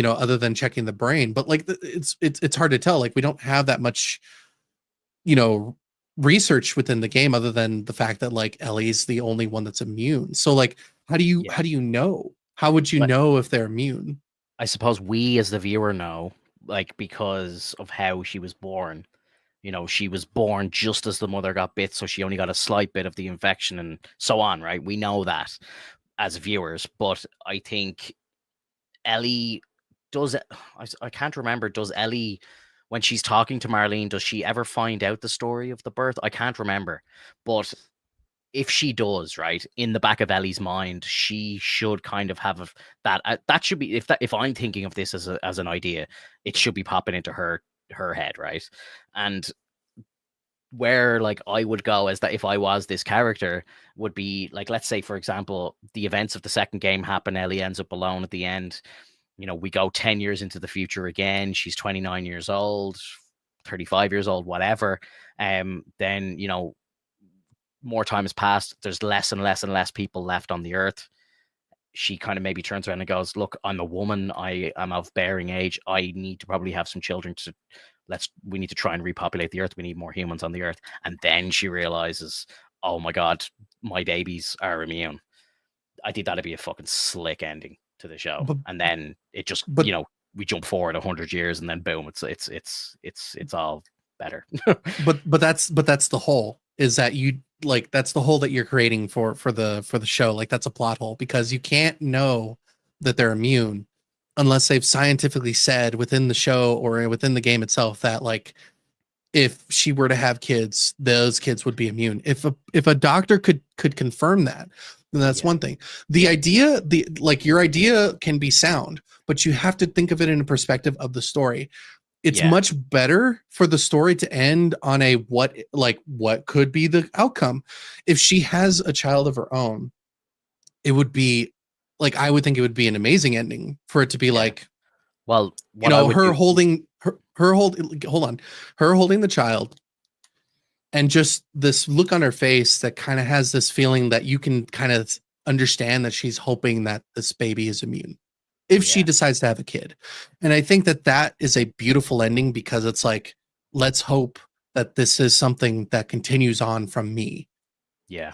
other than checking the brain? But like, it's hard to tell. Like, we don't have that much, research within the game, other than the fact that, like, Ellie's the only one that's immune. So like, how do you know? How would you know if they're immune? I suppose we as the viewer know, like, because of how she was born. She was born just as the mother got bit, so she only got a slight bit of the infection and so on, right? We know that as viewers, but I think Ellie does. I can't remember. Does Ellie, when she's talking to Marlene, does she ever find out the story of the birth? I can't remember, but if she does, right, in the back of Ellie's mind, she should kind of have that should be, if I'm thinking of this as an idea, it should be popping into her head, right? And where, like, I would go as that, if I was this character, would be like, let's say, for example, the events of the second game happen, Ellie ends up alone at the end. We go 10 years into the future again, she's 29 years old, 35 years old, whatever. Then, more time has passed, there's less and less and less people left on the earth. She kind of maybe turns around and goes, look, I'm a woman, I am of bearing age, I need to probably have some children we need to try and repopulate the earth, we need more humans on the earth. And then she realizes, oh my god, my babies are immune. I think that'd be a fucking slick ending to the show. And then it just, we jump forward 100 years, and then boom, it's all better. but that's the whole, is that that's the hole that you're creating for the show. Like, that's a plot hole, because you can't know that they're immune unless they've scientifically said within the show or within the game itself that, like, if she were to have kids, those kids would be immune. If a doctor could confirm that, then that's one thing. The idea, your idea can be sound, but you have to think of it in a perspective of the story. It's much better for the story to end on a what could be the outcome. If she has a child of her own, it would be like, I would think it would be an amazing ending for it to be like, well, you know, her holding her holding the child, and just this look on her face that kind of has this feeling that you can kind of understand that she's hoping that this baby is immune if she decides to have a kid. And I think that that is a beautiful ending, because it's like, let's hope that this is something that continues on from me. Yeah.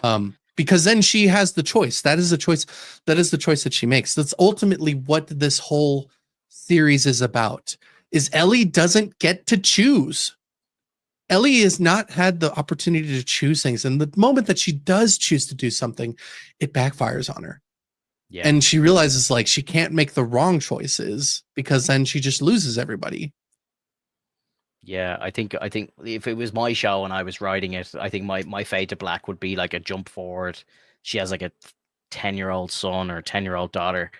Because then she has the choice. That is the choice. That is the choice that she makes. That's ultimately what this whole series is about. Is Ellie doesn't get to choose. Ellie has not had the opportunity to choose things. And the moment that she does choose to do something, it backfires on her. Yeah. And she realizes like she can't make the wrong choices, because then she just loses everybody. Yeah, I think if it was my show and I was writing it, I think my fade to black would be like a jump forward. She has like a 10-year-old son or 10-year-old daughter,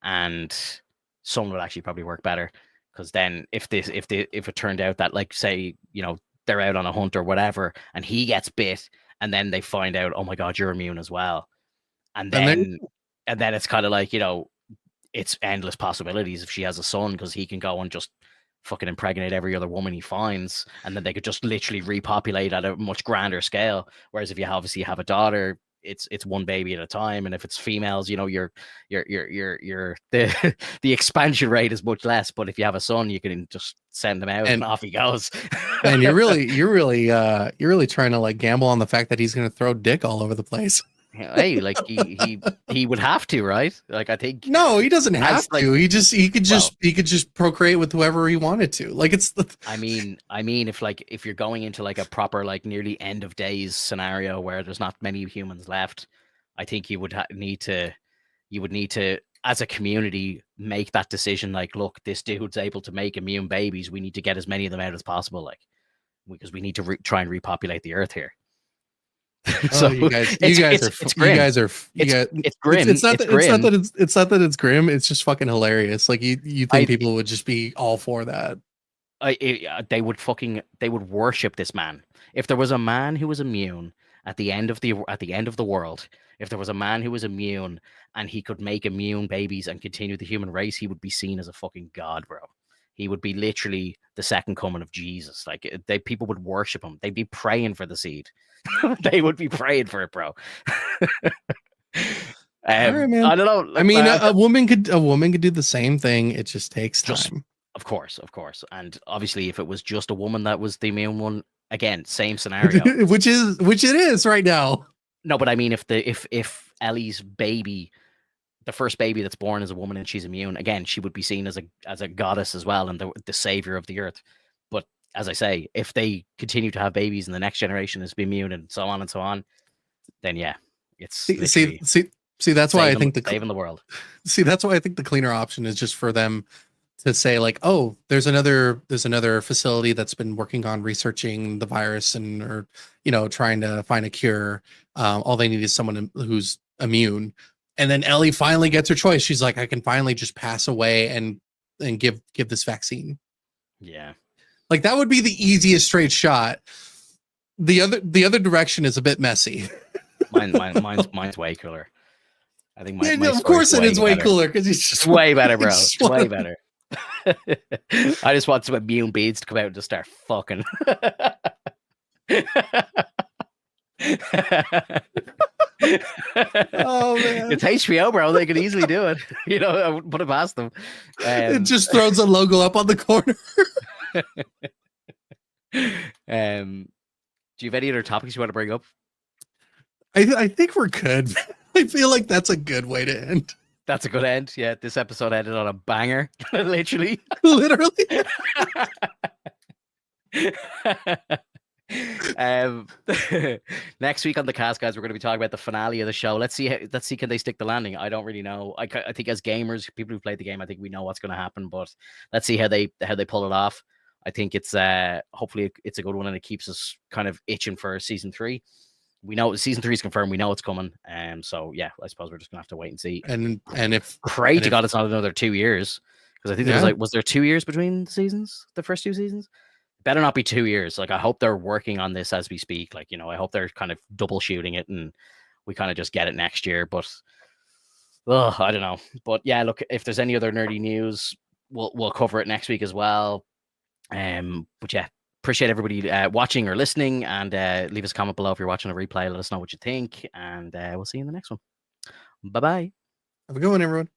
and son would actually probably work better, because then if it turned out that, like, say, you know, they're out on a hunt or whatever and he gets bit, and then they find out, oh my god, you're immune as well, and then it's kind of like, you know, it's endless possibilities if she has a son, because he can go and just fucking impregnate every other woman he finds, and then they could just literally repopulate at a much grander scale. Whereas if you obviously have a daughter, it's one baby at a time, and if it's females, you know, the expansion rate is much less. But if you have a son, you can just send him out and off he goes. And you're really trying to like gamble on the fact that he's going to throw dick all over the place. Hey, like he would have to, right? Like, I think no, he doesn't have to. He could just procreate with whoever he wanted to. Like, it's the. I mean, if you're going into like a proper like nearly end of days scenario where there's not many humans left, I think you would need to as a community make that decision. Like, look, this dude's able to make immune babies. We need to get as many of them out as possible, like, because we need to try and repopulate the earth here. So you guys are grim. It's not that it's grim. It's just fucking hilarious. Like, you think people would just be all for that? They would worship this man. If there was a man who was immune at the end of the world, if there was a man who was immune and he could make immune babies and continue the human race, he would be seen as a fucking god, bro. He would be literally the second coming of Jesus. Like, people would worship him. They'd be praying for the seed. They would be praying for it, bro. All right, man. I don't know. I mean, a woman could do the same thing. It just takes time. Of course. And obviously, if it was just a woman that was the immune one, again, same scenario. which it is right now. No, but I mean, if Ellie's baby, the first baby that's born is a woman and she's immune, again, she would be seen as a goddess as well, and the savior of the earth. But as I say, if they continue to have babies and the next generation is immune and so on, then yeah, it's see that's why I think saving the world. See, that's why I think the cleaner option is just for them to say like, oh, there's another facility that's been working on researching the virus or you know, trying to find a cure. All they need is someone who's immune. And then Ellie finally gets her choice. She's like, I can finally just pass away and give this vaccine. Yeah. Like, that would be the easiest straight shot. The other direction is a bit messy. Mine's way cooler. I think my of course it is way cooler, because he's just way better, bro. It's way better. I just want some immune beads to come out and just start fucking. Oh man, it's HBO, bro. They could easily do it. You know, I wouldn't put it past them. It just throws a logo up on the corner. Do you have any other topics you want to bring up? I think we're good. I feel like that's a good way to end. That's a good end. Yeah, this episode ended on a banger. Literally. Next week on the cast, guys, we're going to be talking about the finale of the show. Let's see can they stick the landing. I don't really know. I think as gamers, people who played the game, I think we know what's going to happen, but let's see how they pull it off. I think it's hopefully it's a good one, and it keeps us kind of itching for season 3. We know season 3 is confirmed. We know it's coming. So yeah, I suppose we're just gonna have to wait and see. And if pray to God it's not another 2 years, Because I think there was was there 2 years between the seasons, the first 2 seasons? Better not be 2 years. Like, I hope they're working on this as we speak. Like, I hope they're kind of double shooting it and we kind of just get it next year. But I don't know. But yeah, look, if there's any other nerdy news, we'll cover it next week as well. But yeah, appreciate everybody watching or listening, and leave us a comment below if you're watching a replay. Let us know what you think, and we'll see you in the next one. Bye bye. Have a good one, everyone.